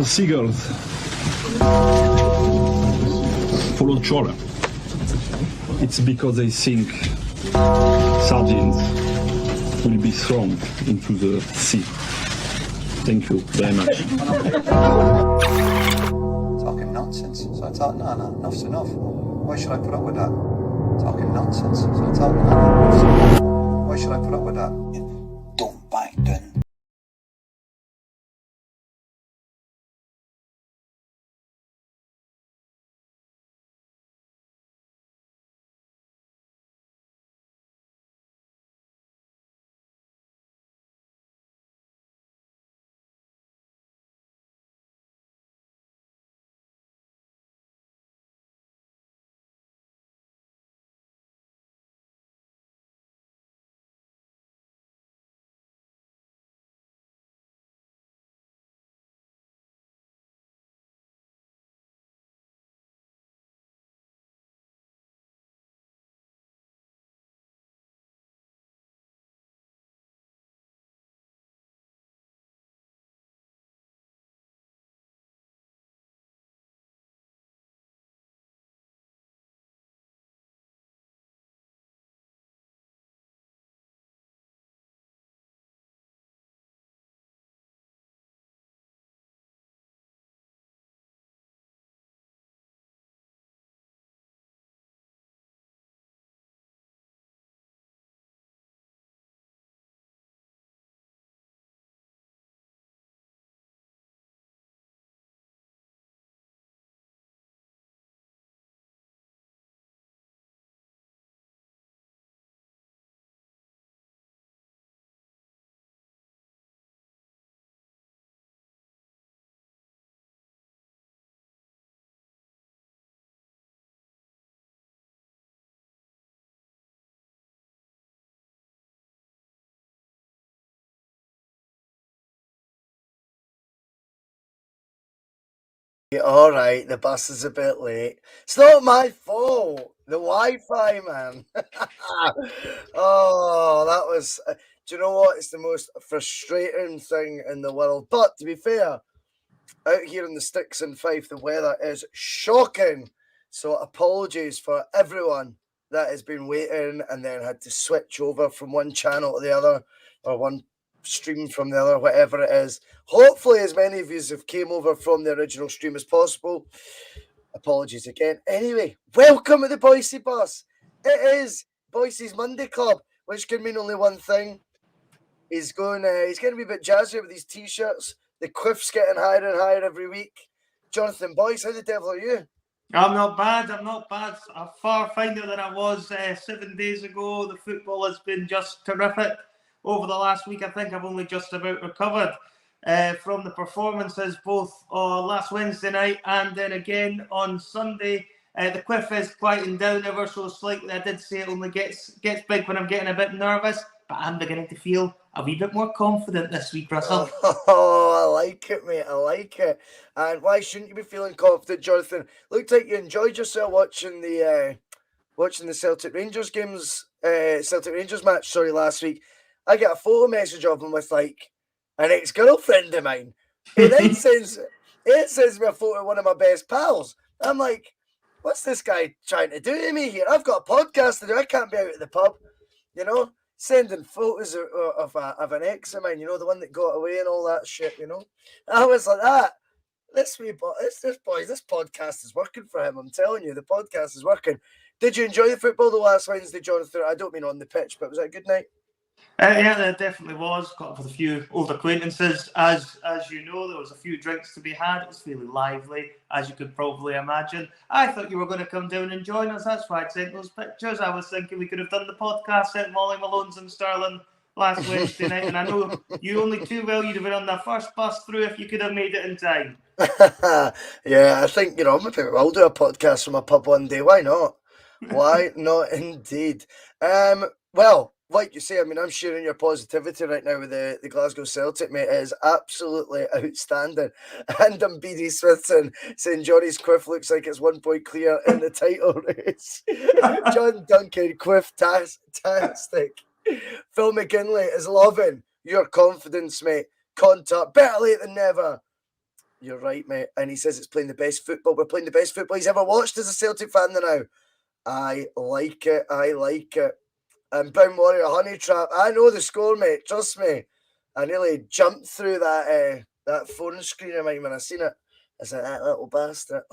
seagulls follow trawler. It's because they think sardines will be thrown into the sea. Thank you very much. Talking nonsense. So I thought, no, enough's enough. Why should I put up with that? Talking nonsense. So I thought, no, enough's enough. Why should I put up with that? Don't bite then. All right, the bus is a bit late. It's not my fault. The Wi-Fi, man. Oh, that was. Do you know what? It's the most frustrating thing in the world. But to be fair, out here in the sticks and Fife, the weather is shocking. So apologies for everyone that has been waiting and then had to switch over from one channel to the other, or one stream from the other, whatever it is. Hopefully as many of you have came over from the original stream as possible. Apologies again. Anyway, welcome to the Boyce'S bus. It is Boyce'S Monday Club, which can mean only one thing. He's getting a bit jazzy with these t-shirts. The quiff's getting higher and higher every week. Jonathan Boyce, how the devil are you? I'm not bad. I'm far finer than I was 7 days ago. The football has been just terrific over the last week. I think I've only just about recovered from the performances both last Wednesday night and then again on Sunday. The quiff is quieting down ever so slightly. I did say it only gets big when I'm getting a bit nervous, but I'm beginning to feel a wee bit more confident this week, Russell. Oh, I like it, mate. I like it. And why shouldn't you be feeling confident, Jonathan? Looked like you enjoyed yourself watching the Celtic Rangers match. Last week. I got a photo message of him with like an ex-girlfriend of mine. He then sends me a photo of one of my best pals. I'm like, what's this guy trying to do to me here? I've got a podcast to do. I can't be out at the pub, you know. Sending photos of an ex of mine, you know, the one that got away and all that shit, you know. I was like, this podcast is working for him. I'm telling you, the podcast is working. Did you enjoy the football the last Wednesday, Jonathan? I don't mean on the pitch, but was that a good night? Yeah, there definitely was. Caught up with a few old acquaintances. As you know, there was a few drinks to be had. It was fairly lively, as you could probably imagine. I thought you were going to come down and join us. That's why I sent those pictures. I was thinking we could have done the podcast at Molly Malone's in Stirling last Wednesday night. And I know you only too well you'd have been on the first bus through if you could have made it in time. Yeah, I think, maybe I'll do a podcast from a pub one day. Why not? Why not indeed? Well, like you say, I'm sharing your positivity right now with the Glasgow Celtic, mate. It is absolutely outstanding. And BD Smith saying Johnny's quiff looks like it's 1 point clear in the title race. John Duncan, quiff-tastic. Phil McGinley is loving your confidence, mate. Contact, better late than never. You're right, mate. And he says it's playing the best football. We're playing the best football he's ever watched as a Celtic fan now. I like it. I like it. And Brown Warrior Honey Trap. I know the score, mate. Trust me. I nearly jumped through that phone screen of mine when I seen it. I said, that little bastard.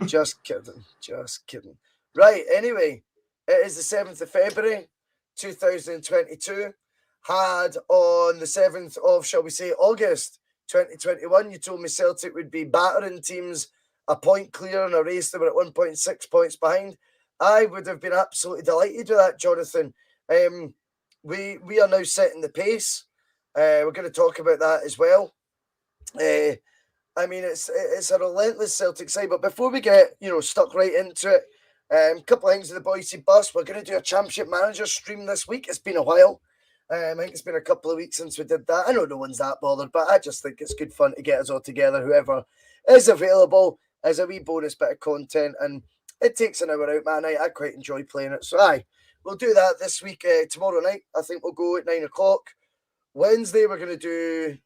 Just kidding. Just kidding. Right, anyway. It is the 7th of February, 2022. Had on the 7th of, shall we say, August 2021, you told me Celtic would be battering teams a point clear in a race. They were at 1.6 points behind. I would have been absolutely delighted with that, Jonathan. We are now setting the pace. We're going to talk about that as well. I mean, it's a relentless Celtic side. But before we get stuck right into it, a couple of things with the Boyce'S bus. We're going to do a Championship Manager stream this week. It's been a while. I think it's been a couple of weeks since we did that. I know no one's that bothered, but I just think it's good fun to get us all together. Whoever is available as a wee bonus bit of content, and it takes an hour out, man. I quite enjoy playing it. So we'll do that this week. Tomorrow night, I think we'll go at 9 o'clock. Wednesday, we're going to do...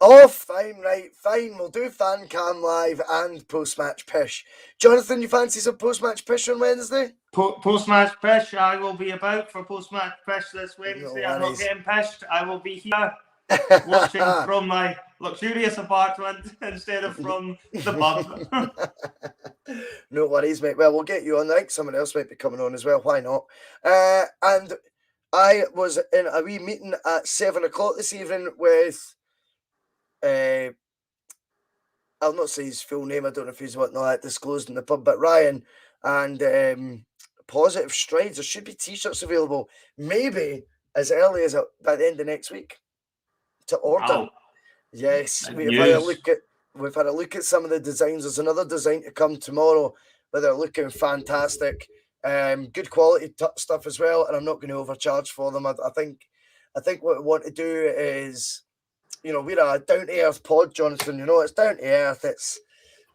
Oh, fine, right, fine. We'll do Fan Cam Live and Post-Match Pish. Jonathan, you fancy some Post-Match Pish on Wednesday? Post-Match Pish, I will be about for Post-Match Pish this Wednesday. I'm not getting pished. I will be here watching from my luxurious apartment instead of from the pub. No worries, mate. Well, we'll get you on. I think someone else might be coming on as well. Why not? And I was in a wee meeting at 7 o'clock this evening with... I'll not say his full name. I don't know if he's wanting all that disclosed in the pub, but Ryan and Positive Strides. There should be t-shirts available, maybe as early as by the end of next week to order. Wow. Yes, we've had a look at some of the designs. There's another design to come tomorrow, but they're looking fantastic. Good quality stuff as well, and I'm not going to overcharge for them. I think what we want to do is, we're a down-to-earth pod, Jonathan. It's down-to-earth. It's,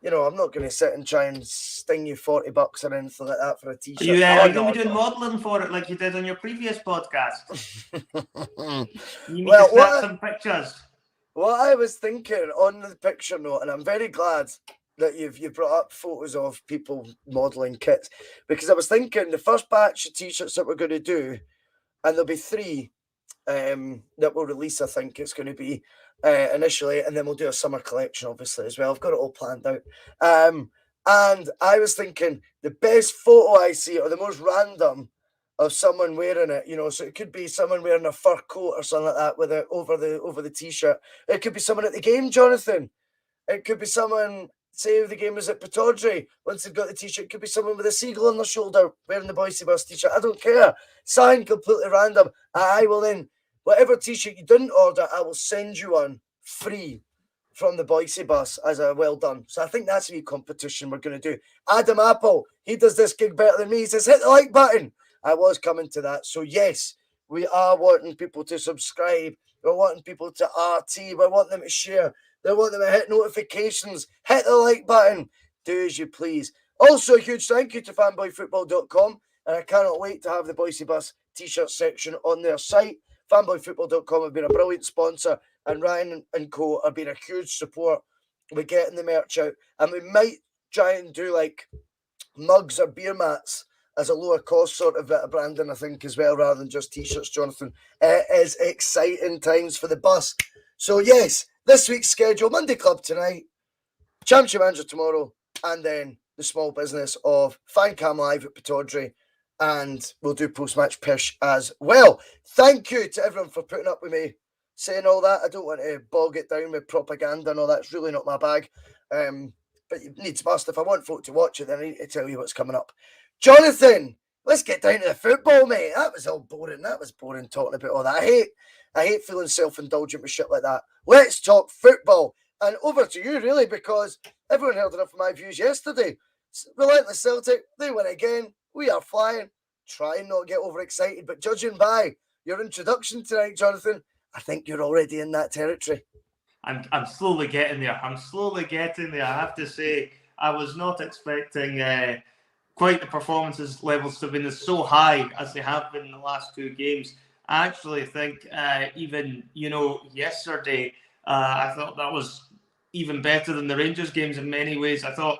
I'm not going to sit and try and sting you $40 or anything like that for a t-shirt. Are you going to be doing modelling for it like you did on your previous podcast? You need to snap some pictures. What I was thinking on the picture note, and I'm very glad that you've brought up photos of people modelling kits, because I was thinking the first batch of t-shirts that we're going to do, and there'll be 3 that we'll release, I think it's going to be initially, and then we'll do a summer collection obviously as well. I've got it all planned out, and I was thinking the best photo I see, or the most random, of someone wearing it, so it could be someone wearing a fur coat or something like that with it over the t-shirt. It could be someone at the game, Jonathan. It could be someone, say if the game was at Pittodrie, once they've got the t-shirt. It could be someone with a seagull on their shoulder wearing the Boyce'S bus t-shirt. I don't care. Sign completely random. I will then, whatever t-shirt you didn't order, I will send you one free from the Boyce'S bus as a well done. So I think that's a wee competition we're going to do. Adam Apple, he does this gig better than me. He says, hit the like button. I was coming to that. So yes, we are wanting people to subscribe. We're wanting people to RT. We're wanting them to share. They want them to hit notifications. Hit the like button. Do as you please. Also, a huge thank you to fanboyfootball.com. And I cannot wait to have the Boyce'S bus t-shirt section on their site. Fanboyfootball.com have been a brilliant sponsor. And Ryan and co have been a huge support with getting the merch out. And we might try and do like mugs or beer mats as a lower cost sort of bit of branding, I think, as well, rather than just t-shirts, Jonathan. It is exciting times for the bus. So, yes, this week's schedule, Monday Club tonight, Championship Manager tomorrow, and then the small business of Fan Cam Live at Pittodrie, and we'll do post-match pish as well. Thank you to everyone for putting up with me saying all that. I don't want to bog it down with propaganda and all that. It's really not my bag. But it needs must. If I want folk to watch it, then I need to tell you what's coming up. Jonathan, let's get down to the football, mate. That was all boring. That was boring talking about all that. I hate feeling self-indulgent with shit like that. Let's talk football. And over to you, really, because everyone held enough of my views yesterday. Relentless Celtic, they win again. We are flying. Trying not to get overexcited, but judging by your introduction tonight, Jonathan, I think you're already in that territory. I'm slowly getting there. I have to say, I was not expecting quite the performances levels to have been so high as they have been in the last 2 games. I actually think even, yesterday, I thought that was even better than the Rangers games in many ways. I thought,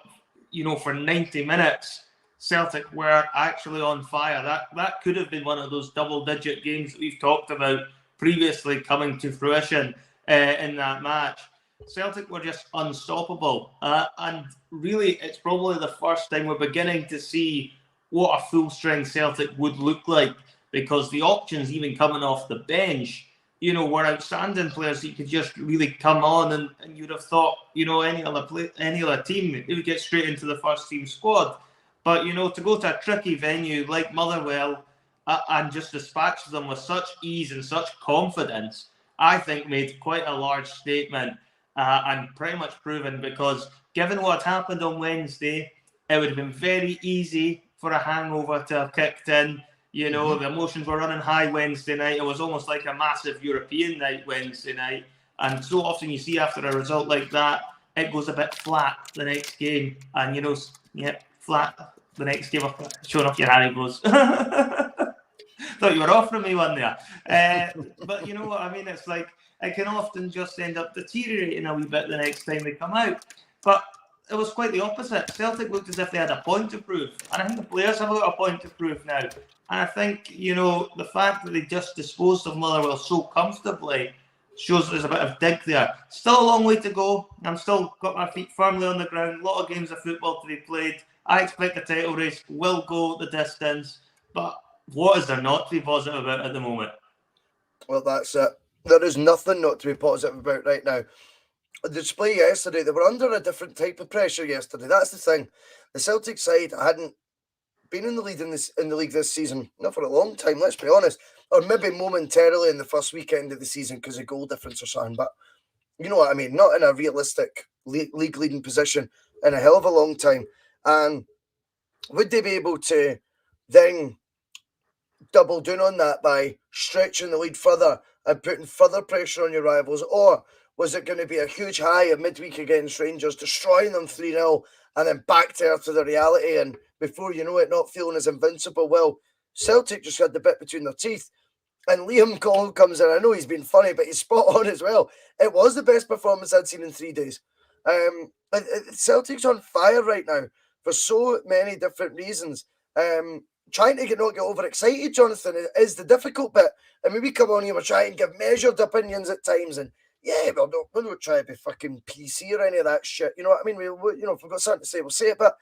for 90 minutes, Celtic were actually on fire. That could have been one of those double-digit games that we've talked about previously coming to fruition in that match. Celtic were just unstoppable. And really, it's probably the first time we're beginning to see what a full-strength Celtic would look like, because the options even coming off the bench, were outstanding players that you could just really come on and you'd have thought, any other team, it would get straight into the first team squad. But, to go to a tricky venue like Motherwell and just dispatch them with such ease and such confidence, I think made quite a large statement and pretty much proven, because given what happened on Wednesday, it would have been very easy for a hangover to have kicked in. The emotions were running high Wednesday night. It was almost like a massive European night Wednesday night. And so often you see after a result like that, it goes a bit flat the next game. And, flat the next game. Showing off your Haribos. Thought you were offering me one there. But you know what I mean? It's like, it can often just end up deteriorating a wee bit the next time they come out. But it was quite the opposite. Celtic looked as if they had a point to prove. And I think the players have got a point to prove now. And I think, the fact that they just disposed of Motherwell so comfortably shows there's a bit of dig there. Still a long way to go. I'm still got my feet firmly on the ground. A lot of games of football to be played. I expect the title race will go the distance. But what is there not to be positive about at the moment? Well, that's it. There is nothing not to be positive about right now. The display yesterday, they were under a different type of pressure yesterday. That's the thing. The Celtic side hadn't been in the lead in the league this season, not for a long time, let's be honest, or maybe momentarily in the first weekend of the season because of goal difference or something, but you know what I mean, not in a realistic league leading position in a hell of a long time. And would they be able to then double down on that by stretching the lead further and putting further pressure on your rivals, or was it going to be a huge high at midweek against Rangers, destroying them 3-0 and then back to earth to the reality, and before you know it, not feeling as invincible? Well, Celtic just had the bit between their teeth. And Liam Cole comes in. I know he's been funny, but he's spot on as well. It was the best performance I'd seen in 3 days. Celtic's on fire right now for so many different reasons. Trying to not get overexcited, Jonathan, is the difficult bit. I mean, we come on here, we're trying to give measured opinions at times, and yeah, we don't try to be fucking PC or any of that shit. You know what I mean? If we've got something to say, we'll say it, but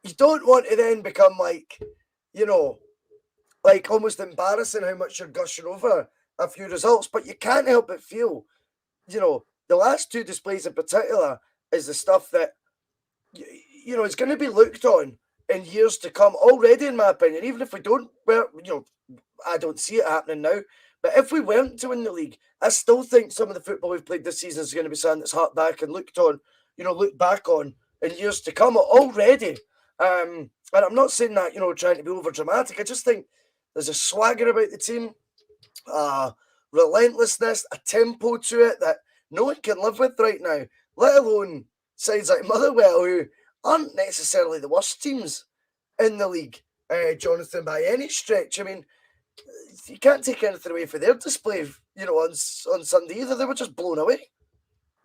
you don't want to then become like almost embarrassing how much you're gushing over a few results, but you can't help but feel, the last 2 displays in particular is the stuff that, is going to be looked on in years to come already, in my opinion. Even if we don't, I don't see it happening now, but if we weren't to win the league, I still think some of the football we've played this season is going to be something that's harked back and looked back on in years to come already. And I'm not saying that, trying to be over dramatic. I just think there's a swagger about the team, relentlessness, a tempo to it that no one can live with right now, let alone sides like Motherwell, who aren't necessarily the worst teams in the league, Jonathan, by any stretch. I mean, you can't take anything away from their display, on Sunday either. They were just blown away.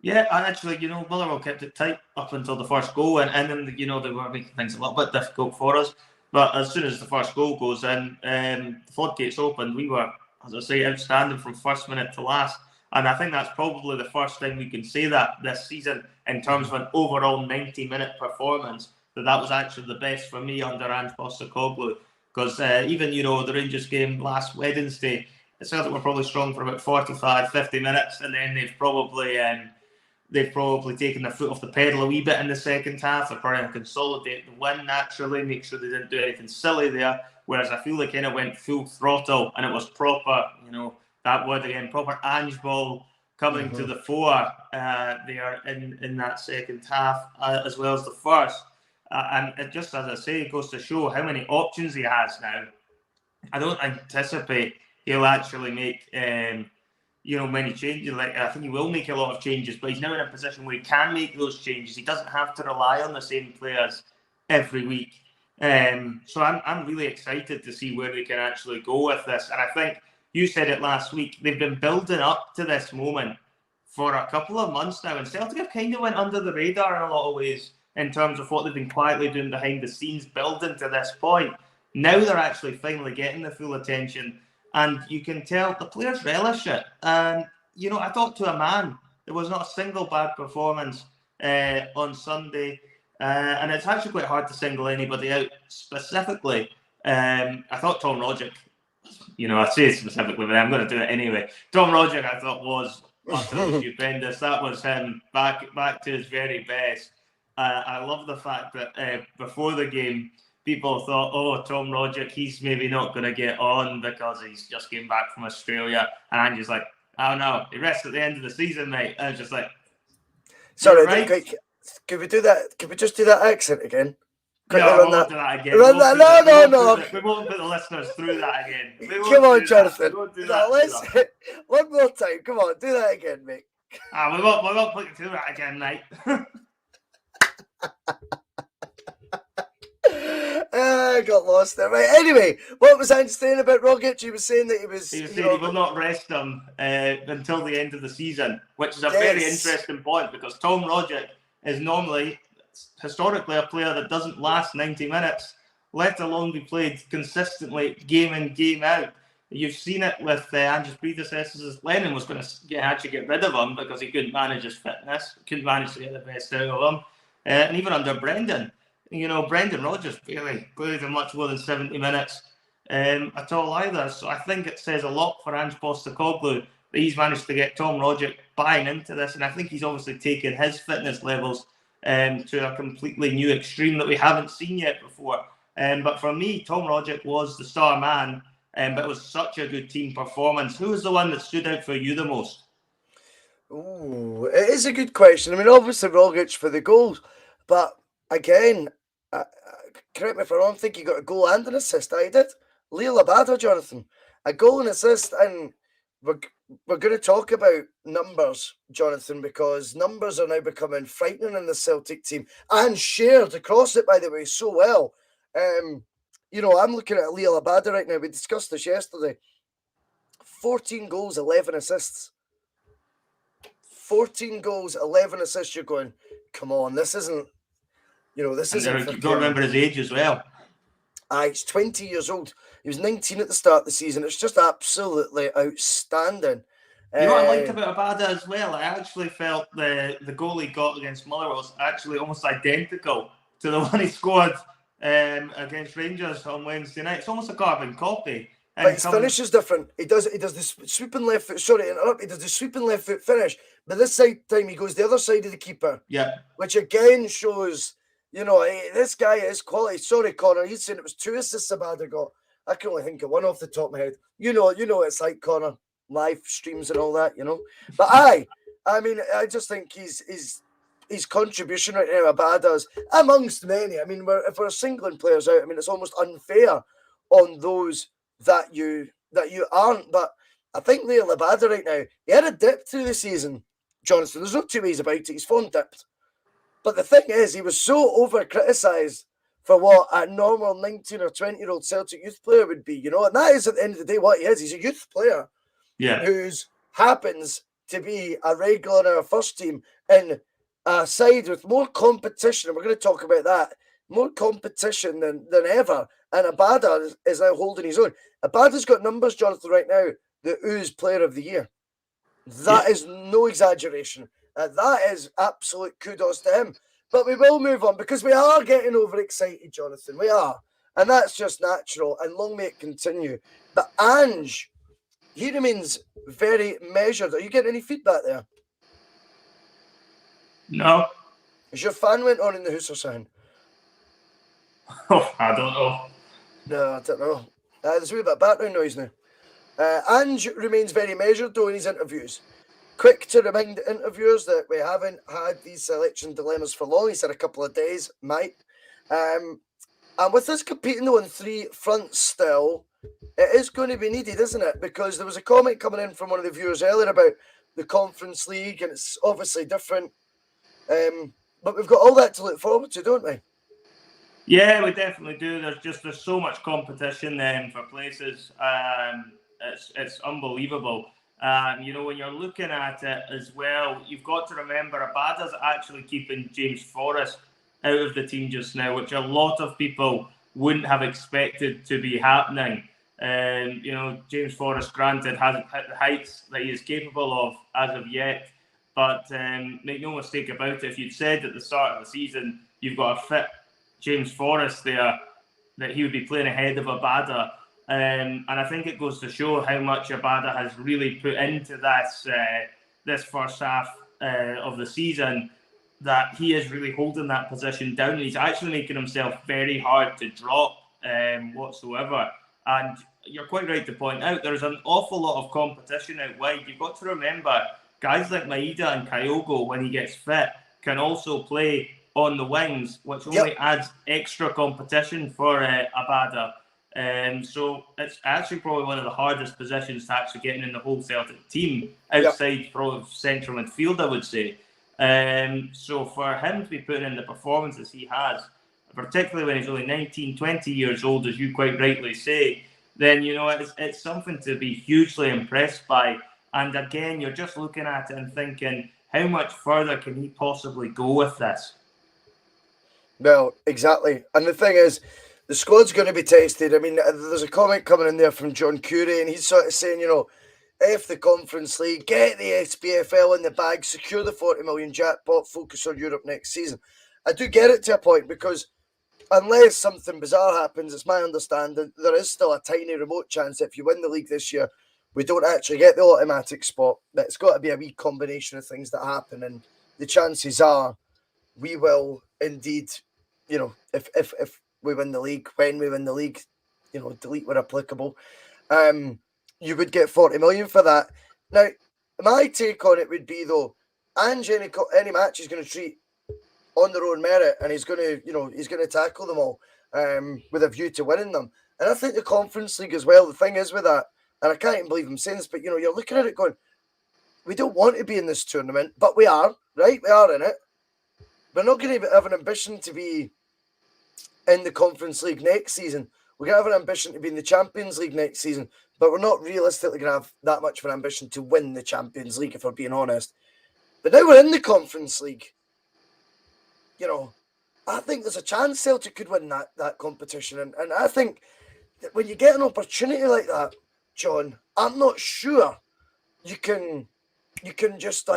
Yeah, and actually, Motherwell kept it tight up until the first goal, and then, they were making things a little bit difficult for us. But as soon as the first goal goes in, the floodgates opened. We were, as I say, outstanding from first minute to last. And I think that's probably the first time we can say that this season in terms of an overall 90-minute performance, that was actually the best for me under Ange Postecoglou. Because even, the Rangers game last Wednesday, Celtic were probably strong for about 45, 50 minutes, and then they've probably taken their foot off the pedal a wee bit in the second half. They're probably going to consolidate the win naturally, make sure they didn't do anything silly there. Whereas I feel they kind of went full throttle, and it was proper, that word again, proper Ange ball coming to the fore there in that second half, as well as the first. And it just, as I say, it goes to show how many options he has now. I don't anticipate he'll actually make many changes. I think he will make a lot of changes, but he's now in a position where he can make those changes. He doesn't have to rely on the same players every week. So I'm really excited to see where they can actually go with this. And I think you said it last week, they've been building up to this moment for a couple of months now. And Celtic have kind of went under the radar in a lot of ways in terms of what they've been quietly doing behind the scenes, building to this point. Now they're actually finally getting the full attention. And you can tell the players relish it. And, I thought to a man, there was not a single bad performance on Sunday. And it's actually quite hard to single anybody out specifically. I thought Tom Rogic, I say it specifically, but I'm going to do it anyway. Tom Rogic, I thought, was utterly stupendous. That was him back to his very best. I love the fact that before the game, people thought, oh, Tom Rogic, he's maybe not going to get on because he's just came back from Australia. And I'm just like, oh no, he rests at the end of the season, mate. And I was just like, sorry, right? Can we do that? Can we just do that accent again? No, I won't do that again. No. We won't put the listeners through that again. Come on, Jonathan. Let's one more time. Come on, do that again, mate. We won't put you through that again, mate. I got lost there. Right. Anyway, what was I saying about Rogic? He was saying that he saying he will not rest him until the end of the season, which is a very interesting point because Tom Rogic is normally, historically, a player that doesn't last 90 minutes, let alone be played consistently game in, game out. You've seen it with Andrew's predecessors. Lennon was going to actually get rid of him because he couldn't manage his fitness, couldn't manage to get the best out of him. And even under Brendan, Brendan Rodgers barely played him much more than 70 minutes at all either. So I think it says a lot for Ange Postecoglou that he's managed to get Tom Rogic buying into this. And I think he's obviously taken his fitness levels to a completely new extreme that we haven't seen yet before. But for me, Tom Rogic was the star man, but it was such a good team performance. Who was the one that stood out for you the most? Ooh, it is a good question. I mean, obviously Rogic for the goals, but again, correct me if I'm wrong, I think he got a goal and an assist. I did. Liel Abada, Jonathan, a goal and assist, and we're going to talk about numbers, Jonathan, because numbers are now becoming frightening in the Celtic team and shared across it, by the way, so well. I'm looking at Liel Abada right now. We discussed this yesterday. 14 goals, 11 assists. 14 goals, 11 assists. You're going, come on, this isn't. This isn't. You don't remember his age as well. He's 20 years old. He was 19 at the start of the season. It's just absolutely outstanding. You know what I liked about Abada as well? I actually felt the goal he got against Muller was actually almost identical to the one he scored against Rangers on Wednesday night. It's almost a carbon copy. But his finish is different. He does the sweeping left foot. Sorry to interrupt. He does the sweeping left foot finish. But this time he goes the other side of the keeper. Yeah. Which again shows, this guy is quality. Sorry, Connor. He's saying it was 2 assists Abada got. I can only think of one off the top of my head. You know it's like, Connor, live streams and all that, But I mean, I just think his contribution right now, Abada's, amongst many. I mean, if we're singling players out, I mean, it's almost unfair on those that you aren't. But I think Liel Abada right now, he had a dip through the season, Jonathan. There's no two ways about it. His form dipped. But the thing is, he was so over-criticised for what a normal 19 or 20-year-old Celtic youth player would be, and that is at the end of the day what he is. He's a youth player who happens to be a regular in our first team in a side with more competition, and we're going to talk about that, more competition than ever, and Abada is now holding his own. Abada's got numbers, Jonathan, right now, the Ooze Player of the Year. That is no exaggeration. That is absolute kudos to him. But we will move on because we are getting overexcited, Jonathan. We are. And that's just natural. And long may it continue. But Ange, he remains very measured. Are you getting any feedback there? No. Is your fan went on in the house or something? Oh, I don't know. No, I don't know. There's a wee bit of background noise now. Ange remains very measured, though, in his interviews. Quick to remind interviewers that we haven't had these selection dilemmas for long. He said a couple of days, might. And with us competing on 3 fronts still, it is going to be needed, isn't it? Because there was a comment coming in from one of the viewers earlier about the Conference League, and it's obviously different. But we've got all that to look forward to, don't we? Yeah, we definitely do. There's so much competition then for places. It's unbelievable. When you're looking at it as well, you've got to remember Abada's actually keeping James Forrest out of the team just now, which a lot of people wouldn't have expected to be happening. James Forrest, granted, hasn't hit the heights that he is capable of as of yet, but make no mistake about it, if you'd said at the start of the season you've got a fit James Forrest there, that he would be playing ahead of Abada. And I think it goes to show how much Abada has really put into this first half of the season, that he is really holding that position down. He's actually making himself very hard to drop whatsoever. And you're quite right to point out there's an awful lot of competition out wide. You've got to remember guys like Maeda and Kyogo, when he gets fit, can also play on the wings, which only adds extra competition for Abada. So it's actually probably one of the hardest positions to actually get in the whole Celtic team, outside probably central midfield, I would say. So for him to be putting in the performances he has, particularly when he's only 19, 20 years old, as you quite rightly say, then, it's something to be hugely impressed by. And again, you're just looking at it and thinking, how much further can he possibly go with this? Well, exactly. And the thing is, the squad's going to be tested. I mean, there's a comment coming in there from John Curry, and he's sort of saying, F the Conference League, get the SPFL in the bag, secure the 40 million jackpot, focus on Europe next season. I do get it to a point, because unless something bizarre happens, it's my understanding there is still a tiny remote chance if you win the league this year, we don't actually get the automatic spot. It's got to be a wee combination of things that happen, and the chances are we will indeed, if we win the league, when we win the league, delete where applicable, you would get 40 million for that. Now, my take on it would be, though, Ange any match is going to treat on their own merit, and he's going to tackle them all with a view to winning them. And I think the Conference League as well, the thing is with that, and I can't even believe I'm saying this, but you're looking at it going, we don't want to be in this tournament, but we are, right? We are in it. We're not going to have an ambition to be in the Conference League next season. We're going to have an ambition to be in the Champions League next season, but we're not realistically going to have that much of an ambition to win the Champions League, if we're being honest. But now we're in the Conference League. I think there's a chance Celtic could win that competition. And I think that when you get an opportunity like that, John, I'm not sure you can just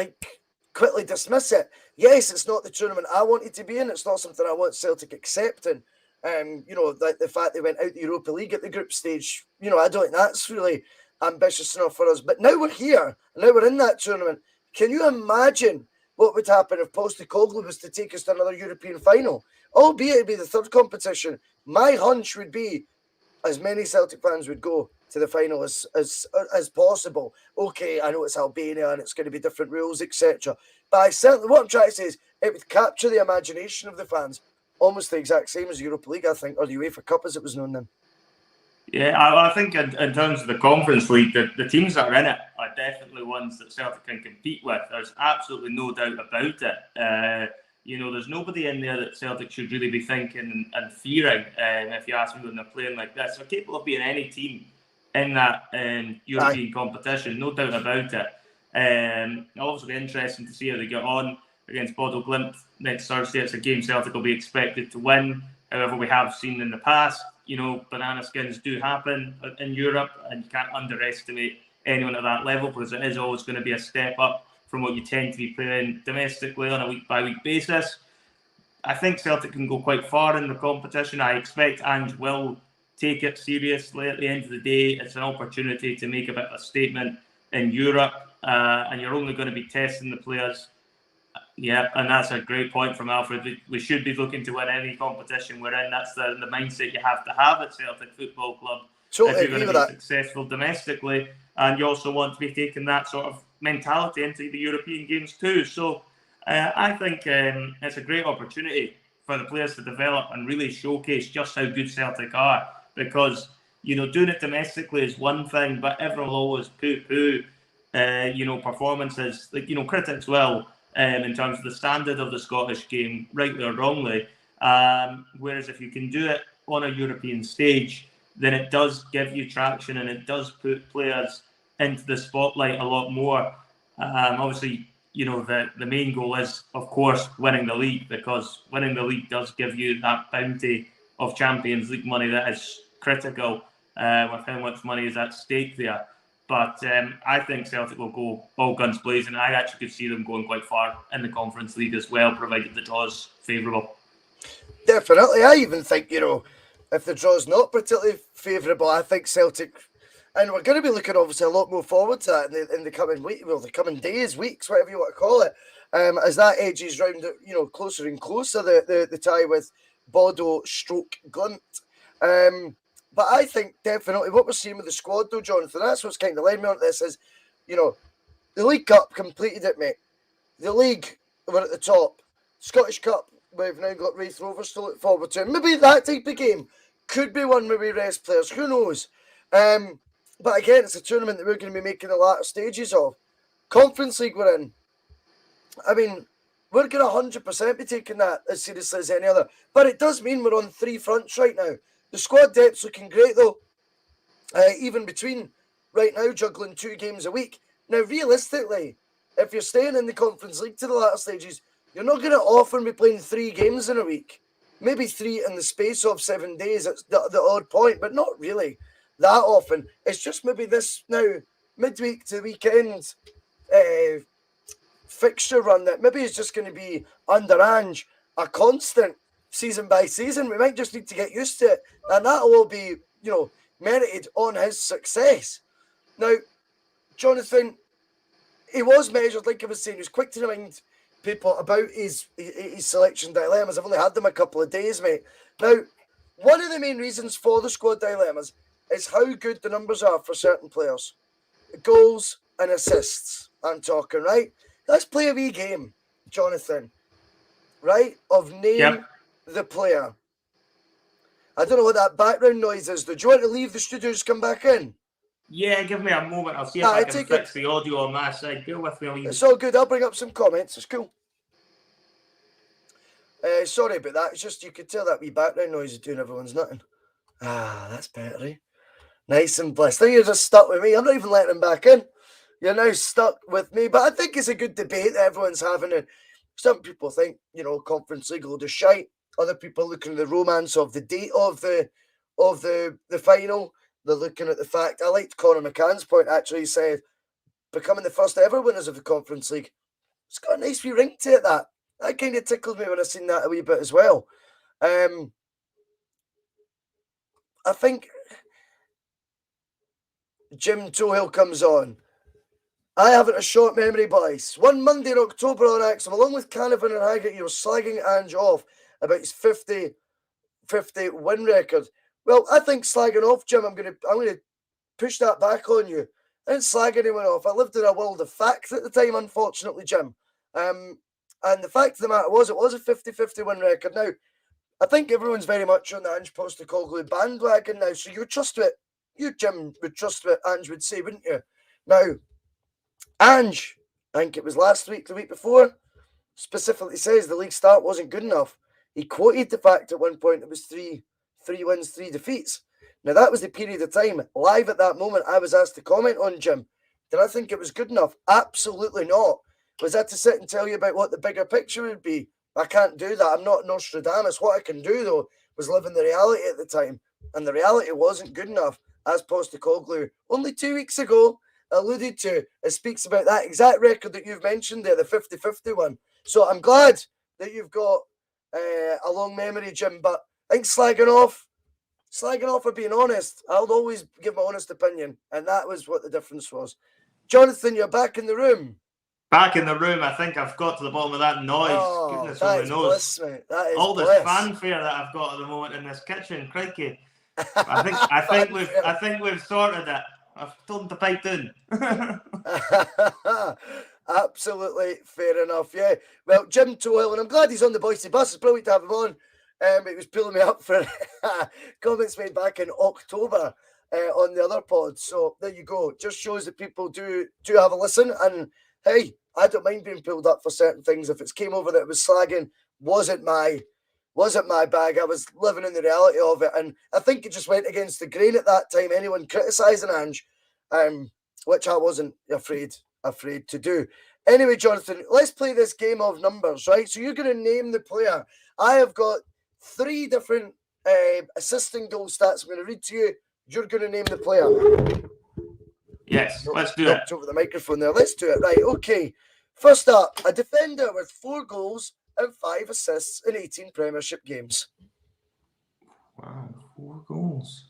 quickly dismiss it. Yes, it's not the tournament I wanted to be in. It's not something I want Celtic accepting. The fact they went out the Europa League at the group stage, I don't think that's really ambitious enough for us. But now we're here, and now we're in that tournament. Can you imagine what would happen if Postecoglou was to take us to another European final? Albeit it'd be the third competition. My hunch would be as many Celtic fans would go to the final as possible. Okay, I know it's Albania and it's going to be different rules, etc. But what I'm trying to say is it would capture the imagination of the fans, almost the exact same as Europa League, I think, or the UEFA Cup as it was known then. Yeah, I think in terms of the Conference League, the teams that are in it are definitely ones that Celtic can compete with. There's absolutely no doubt about it. There's nobody in there that Celtic should really be thinking and fearing, if you ask me, when they're playing like this. They're capable of being any team in that European competition, no doubt about it. It'll also be interesting to see how they get on against Bodo Glimt next Thursday. It's a game Celtic will be expected to win. However, we have seen in the past, banana skins do happen in Europe, and you can't underestimate anyone at that level, because it is always going to be a step up from what you tend to be playing domestically on a week-by-week basis. I think Celtic can go quite far in the competition. I expect Ange will take it seriously. At the end of the day, it's an opportunity to make a bit of a statement in Europe, and you're only going to be testing the players. Yeah, and that's a great point from Alfred. We should be looking to win any competition we're in. That's the mindset you have to have at Celtic Football Club. Totally if you're going to be successful domestically, and you also want to be taking that sort of mentality into the European games too. So I think it's a great opportunity for the players to develop and really showcase just how good Celtic are, because doing it domestically is one thing, but everyone will always poo-poo performances. Critics will, in terms of the standard of the Scottish game, rightly or wrongly. Whereas if you can do it on a European stage, then it does give you traction and it does put players into the spotlight a lot more. Obviously, the main goal is, of course, winning the league, because winning the league does give you that bounty of Champions League money that is critical with how much money is at stake there. But I think Celtic will go all guns blazing. I actually could see them going quite far in the Conference League as well, provided the draw is favourable. Definitely. I even think, if the draw's not particularly favourable, I think Celtic, and we're going to be looking obviously a lot more forward to that in the coming week, the coming days, weeks, whatever you want to call it, as that edges round, closer and closer, the tie with Bodo/Glint. But I think definitely what we're seeing with the squad, though, Jonathan, that's what's kind of led me on this is, the League Cup completed it, mate. The league, we're at the top. Scottish Cup, we've now got Wraith Rovers to look forward to. Maybe that type of game could be one where we rest players. Who knows? But again, it's a tournament that we're going to be making the latter stages of. Conference League we're in. I mean, we're going to 100% be taking that as seriously as any other. But it does mean we're on 3 fronts right now. The squad depth's looking great, though. Even between right now juggling 2 games a week. Now, realistically, if you're staying in the Conference League to the latter stages, you're not going to often be playing 3 games in a week. Maybe 3 in the space of 7 days at the odd point, but not really that often. It's just maybe this now midweek to weekend fixture run that maybe is just going to be under Ange a constant season by season. We might just need to get used to it, and that'll all be merited on his success. Now, Jonathan, he was measured, like I was saying. He was quick to remind people about his selection dilemmas. I've only had them a couple of days, mate. Now, one of the main reasons for the squad dilemmas is how good the numbers are for certain players. Goals and assists, I'm talking, right? Let's play a wee game, Jonathan, right? Of name the player. I don't know what that background noise is, though. Do you want to leave the studio and just come back in? Yeah, give me a moment. I'll see if I can fix the audio on my side. Bear with me. It's all good. I'll bring up some comments. It's cool. Sorry about that. It's just you could tell that wee background noise is doing everyone's nothing. That's better, eh? Nice and blessed. I think you're just stuck with me. I'm not even letting him back in. You're now stuck with me. But I think it's a good debate that everyone's having. And some people think, Conference League will just shite. Other people looking at the romance of the date of the final. They're looking at the fact. I liked Conor McCann's point, actually. He said, becoming the first ever winners of the Conference League. It's got a nice wee ring to it, that. That kind of tickled me when I seen that a wee bit as well. I think Jim Tohill comes on. I haven't a short memory, boys. One Monday in October on Axum, along with Canavan and Haggart, you were slagging Ange off about his 50 win record. Well, I think slagging off, Jim, I'm going to push that back on you. I didn't slag anyone off. I lived in a world of facts at the time, unfortunately, Jim. And the fact of the matter was, it was a 50-50 win record. Now, I think everyone's very much on the Ange Postecoglou bandwagon now, so you trust it. You, Jim, would trust what Ange would say, wouldn't you? Now, Ange, I think it was last week, the week before, specifically says the league start wasn't good enough. He quoted the fact at one point it was three wins, 3 defeats. Now, that was the period of time. Live at that moment, I was asked to comment on, Jim. Did I think it was good enough? Absolutely not. Was that to sit and tell you about what the bigger picture would be? I can't do that. I'm not Nostradamus. What I can do, though, was live in the reality at the time. And the reality wasn't good enough, as Postecoglou only 2 weeks ago alluded to. It speaks about that exact record that you've mentioned there, the 50-50 one. So I'm glad that you've got a long memory, Jim. But I think slagging off or being honest, I'll always give my honest opinion. And that was what the difference was. Jonathan, you're back in the room. Back in the room. I think I've got to the bottom of that noise. Goodness only knows. Bliss, mate. That is all bliss. This fanfare that I've got at the moment in this kitchen, crikey. I think we've sorted it. I've told him to pipe down. Absolutely fair enough. Yeah. Well, Jim Tohill, and I'm glad he's on the Boyce'S bus. It's brilliant to have him on. He was pulling me up for comments made back in October on the other pod. So there you go. Just shows that people do have a listen. And hey, I don't mind being pulled up for certain things. If it's came over that it was slagging, wasn't my wasn't my bag. I was living in the reality of it, and I think it just went against the grain at that time. Anyone criticising Ange, which I wasn't afraid to do. Anyway, Jonathan, let's play this game of numbers, right? So you're going to name the player. I have got 3 different assisting goal stats I'm going to read to you. You're going to name the player. Yes, let's do it. Over the microphone there. Let's do it. Right, okay. First up, a defender with 4 goals and 5 assists in 18 Premiership games. Wow, 4 goals.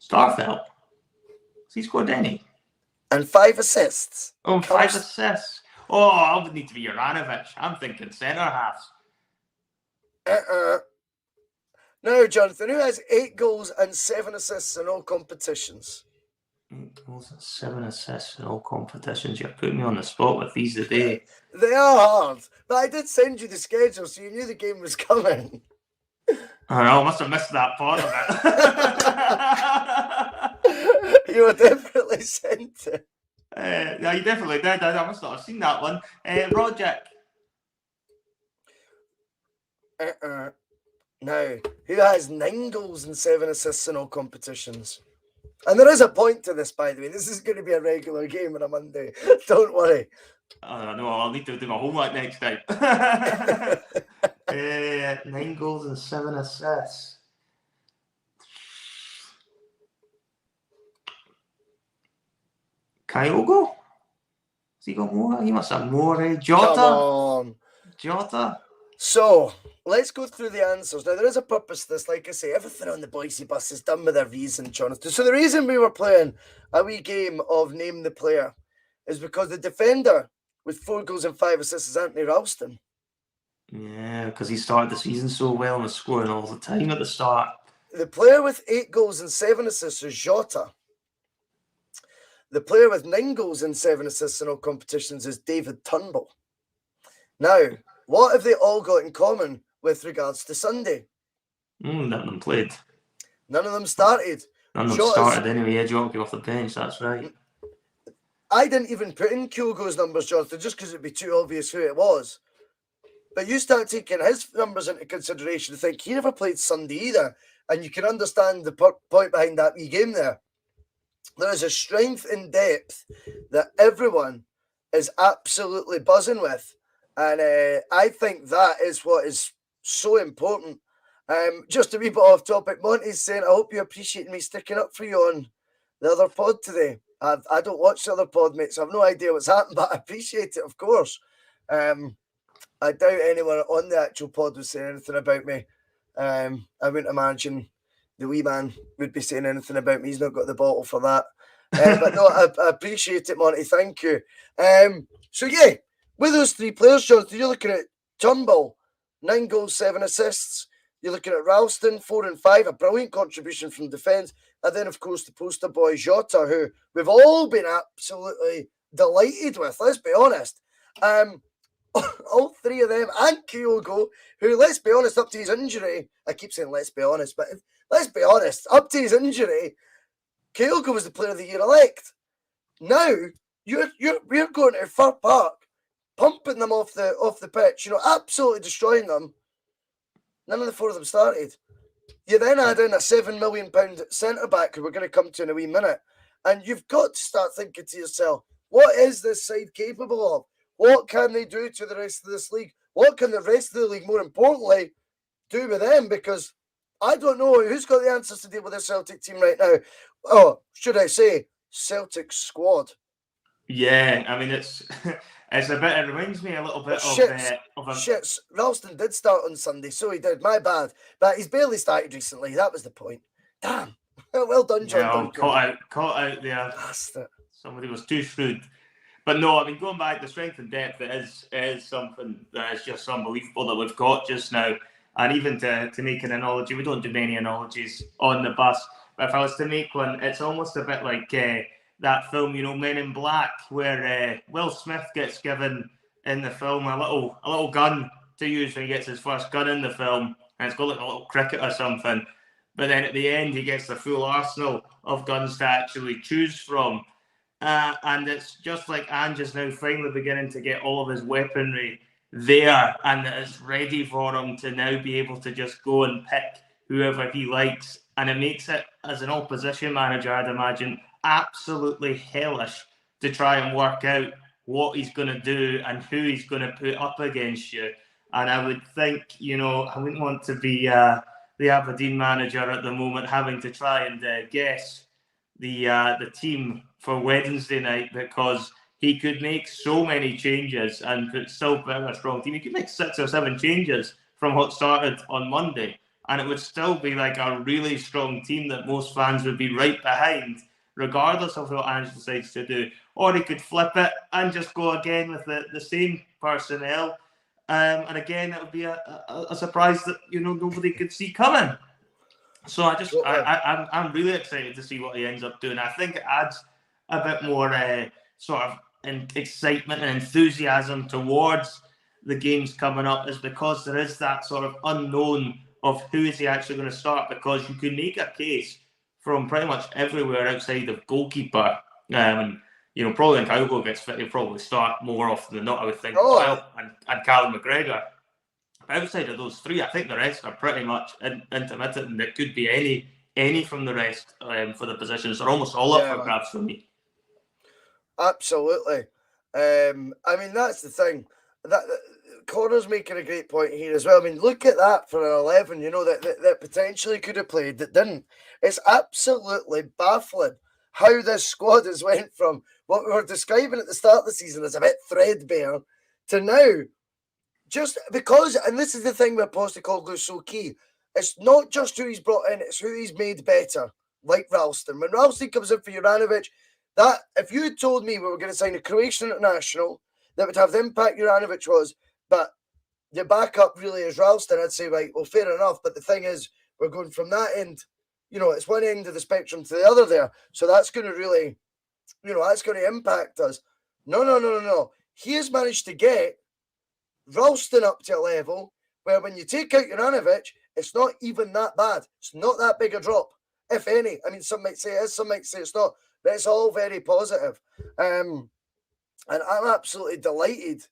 Starfelt. Has he scored any? And 5 assists. Oh, 5 assists. Oh, I would need to be Juranovic. I'm thinking centre halves. Now, Jonathan, who has 8 goals and 7 assists in all competitions? 8 goals and 7 assists in all competitions. You're putting me on the spot with these today. They are hard, but I did send you the schedule, so you knew the game was coming. I know, I must have missed that part of it. You were definitely sent it. Yeah, you definitely did. I must not have seen that one. Rogic. Now, who has 9 goals and 7 assists in all competitions? And there is a point to this, by the way. This is going to be a regular game on a Monday. Don't worry. No, I'll need to do my homework next time. 9 goals and 7 assists. Kyogo? Has he got more? He must have more. Jota? Come on. Jota? So, let's go through the answers. Now, there is a purpose to this. Like I say, everything on the Boyce'S bus is done with a reason, Jonathan. So, the reason we were playing a wee game of Name the Player is because the defender with 4 goals and 5 assists is Anthony Ralston. Yeah, because he started the season so well and was scoring all the time at the start. The player with 8 goals and 7 assists is Jota. The player with 9 goals and 7 assists in all competitions is David Turnbull. Now, what have they all got in common with regards to Sunday? None of them played. None of them started. None of them started anyway. Yeah, Jota came off the bench, that's right. I didn't even put in Kyogo's numbers, Jonathan, just because it'd be too obvious who it was. But you start taking his numbers into consideration and think he never played Sunday either. And you can understand the point behind that wee game there. There is a strength in depth that everyone is absolutely buzzing with. And I think that is what is so important. Just a wee bit off topic, Monty's saying, I hope you appreciate me sticking up for you on the other pod today. I don't watch the other pod, mate, so I have no idea what's happened, but I appreciate it, of course. I doubt anyone on the actual pod was saying anything about me. I wouldn't imagine the wee man would be saying anything about me. He's not got the bottle for that. But no, I appreciate it, Monty. Thank you. So, yeah, with those 3 players, Jonathan, you're looking at Turnbull, 9 goals, 7 assists. You're looking at Ralston, 4 and 5, a brilliant contribution from defence. And then, of course, the poster boy Jota, who we've all been absolutely delighted with, let's be honest. All 3 of them, and Kyogo, who, let's be honest, up to his injury, I keep saying let's be honest, but let's be honest, up to his injury, Kyogo was the player of the year elect. Now, we're going to Fir Park, pumping them off the pitch, absolutely destroying them. None of the 4 of them started. You then add in a £7 million centre-back who we're going to come to in a wee minute, and you've got to start thinking to yourself, what is this side capable of? What can they do to the rest of this league? What can the rest of the league, more importantly, do with them? Because I don't know who's got the answers to deal with the Celtic team right now. Oh, should I say Celtic squad? Yeah, I mean, it's a bit, it reminds me a little bit of a... Shit, Ralston did start on Sunday, so he did, my bad. But he's barely started recently, that was the point. Damn, well done, John. Yeah, caught out there. Bastard. Somebody was too shrewd. But no, I mean, going back, the strength and depth, it is something that is just unbelievable that we've got just now. And even to make an analogy, we don't do many analogies on the bus, but if I was to make one, it's almost a bit like that film, Men in Black, where Will Smith gets given in the film a little gun to use when he gets his first gun in the film, and it's got like a little cricket or something. But then at the end, he gets the full arsenal of guns to actually choose from. And it's just like Ange is now finally beginning to get all of his weaponry there and that is ready for him to now be able to just go and pick whoever he likes. And it makes it, as an opposition manager, I'd imagine, absolutely hellish to try and work out what he's going to do and who he's going to put up against you. And I would think, I wouldn't want to be the Aberdeen manager at the moment having to try and guess the team for Wednesday night, because he could make so many changes and still put out a strong team. He could make 6 or 7 changes from what started on Monday, and it would still be like a really strong team that most fans would be right behind, regardless of what Ange decides to do. Or he could flip it and just go again with the same personnel. And again, it would be a surprise that nobody could see coming. So I'm really excited to see what he ends up doing. I think it adds a bit more sort of excitement and enthusiasm towards the games coming up, is because there is that sort of unknown of who is he actually going to start, because you can make a case from pretty much everywhere outside of goalkeeper. Probably when Cowboy gets fit, he'll probably start more often than not, I would think, as well, and Callum McGregor. Outside of those 3, I think the rest are pretty much intermittent, and it could be any from the rest for the positions. They're almost all up for grabs for me. Absolutely. That's the thing. That Connor's making a great point here as well. I mean, look at that for an 11, that potentially could have played that didn't. It's absolutely baffling how this squad has went from what we were describing at the start of the season as a bit threadbare to now. Just because, and this is the thing where Postecoglou is so key, it's not just who he's brought in, it's who he's made better, like Ralston. When Ralston comes in for Juranovic, that, if you had told me we were going to sign a Croatian international that would have the impact Juranovic was, but the backup really is Ralston, I'd say, right, well, fair enough. But the thing is, we're going from that end, it's one end of the spectrum to the other there. So that's going to really, that's going to impact us. No. He has managed to get Ralston up to a level where when you take out Juranovic, it's not even that bad. It's not that big a drop, if any. I mean, some might say it is, some might say it's not, but it's all very positive. And I'm absolutely delighted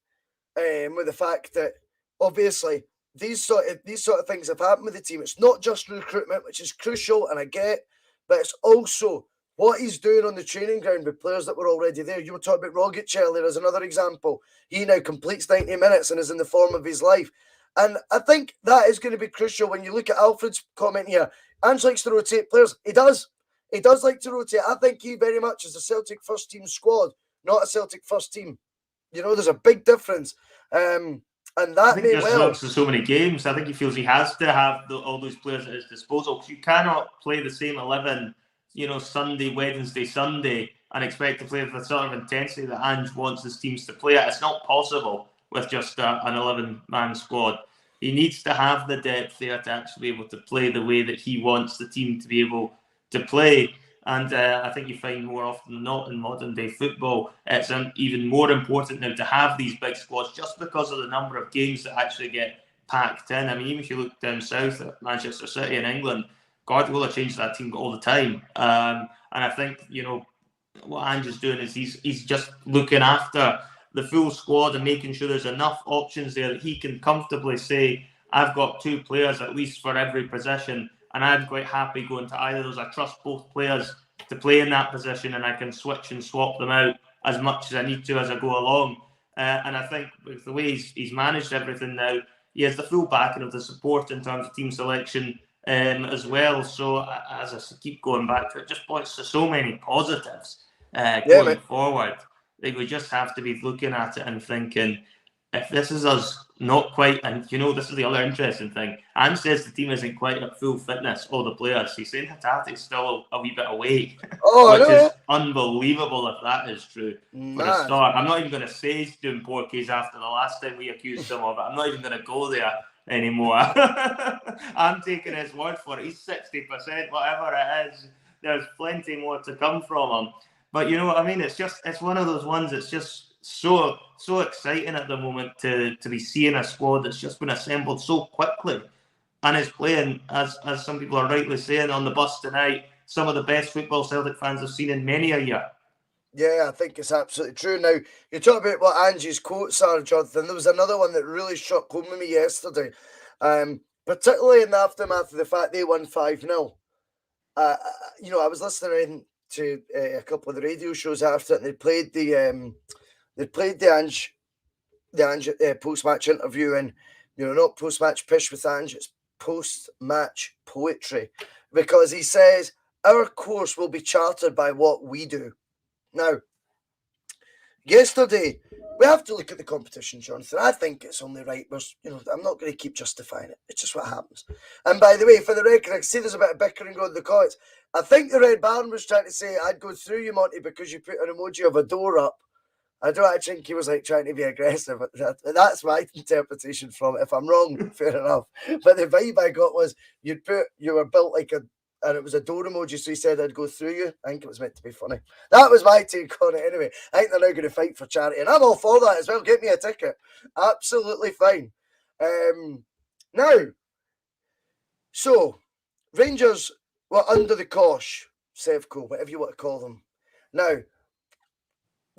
with the fact that obviously these sort of things have happened with the team. It's not just recruitment, which is crucial, and I get, but it's also what he's doing on the training ground with players that were already there. You were talking about Rogic earlier as another example. He now completes 90 minutes and is in the form of his life. And I think that is going to be crucial when you look at Alfred's comment here. Ange likes to rotate players. He does. He does like to rotate. I think he very much is a Celtic first team squad, not a Celtic first team. There's a big difference. And that may well works in so many games. I think he feels he has to have all those players at his disposal, because you cannot play the same 11, Sunday, Wednesday, Sunday, and expect to play with the sort of intensity that Ange wants his teams to play at. It's not possible with just an 11-man squad. He needs to have the depth there to actually be able to play the way that he wants the team to be able to play. And I think you find more often than not in modern day football, it's even more important now to have these big squads, just because of the number of games that actually get packed in. I mean, even if you look down south at Manchester City in England, Guardiola changes that team all the time. And I think, what Ange is doing is he's just looking after the full squad and making sure there's enough options there that he can comfortably say, I've got 2 players at least for every position, and I'm quite happy going to either of those. I trust both players to play in that position, and I can switch and swap them out as much as I need to as I go along. And I think with the way he's managed everything now, he has the full backing of the support in terms of team selection as well. So as I keep going back to it, just points to so many positives going forward. Like, we just have to be looking at it and thinking, if this is us not quite, and this is the other interesting thing, Ange says the team isn't quite at full fitness, all the players. He's saying Hatate's still a wee bit away, which is unbelievable if that is true. For a start, I'm not even going to say he's doing porkies after the last time we accused him of it. I'm not even going to go there anymore. I'm taking his word for it. He's 60%, whatever it is. There's plenty more to come from him. But you know what I mean? It's one of those ones that's just so exciting at the moment to be seeing a squad that's just been assembled so quickly and is playing, as some people are rightly saying on the bus tonight, some of the best football Celtic fans have seen in many a year. Yeah, I think it's absolutely true. Now, you talk about what Angie's quotes are, Jonathan. There was another one that really struck home with me yesterday, particularly in the aftermath of the fact they won 5-0. I was listening to a couple of the radio shows after it, and they played the Ange post-match interview, and not post-match pish with Ange, it's post-match poetry, because he says our course will be charted by what we do. Now, yesterday, we have to look at the competition, Jonathan. I think it's only right. I'm not going to keep justifying it. It's just what happens. And by the way, for the record, I see there's a bit of bickering going in the comments. I think the Red Baron was trying to say I'd go through you, Monty, because you put an emoji of a door up. I don't actually think he was trying to be aggressive. That's my interpretation from it. If I'm wrong, fair enough. But the vibe I got was you were built like and it was a door emoji, so he said I'd go through you. I think it was meant to be funny. That was my take on it anyway. I think they're now going to fight for charity, and I'm all for that as well. Get me a ticket. Absolutely fine. Now, so Rangers were under the cosh, Sevco, whatever you want to call them. Now,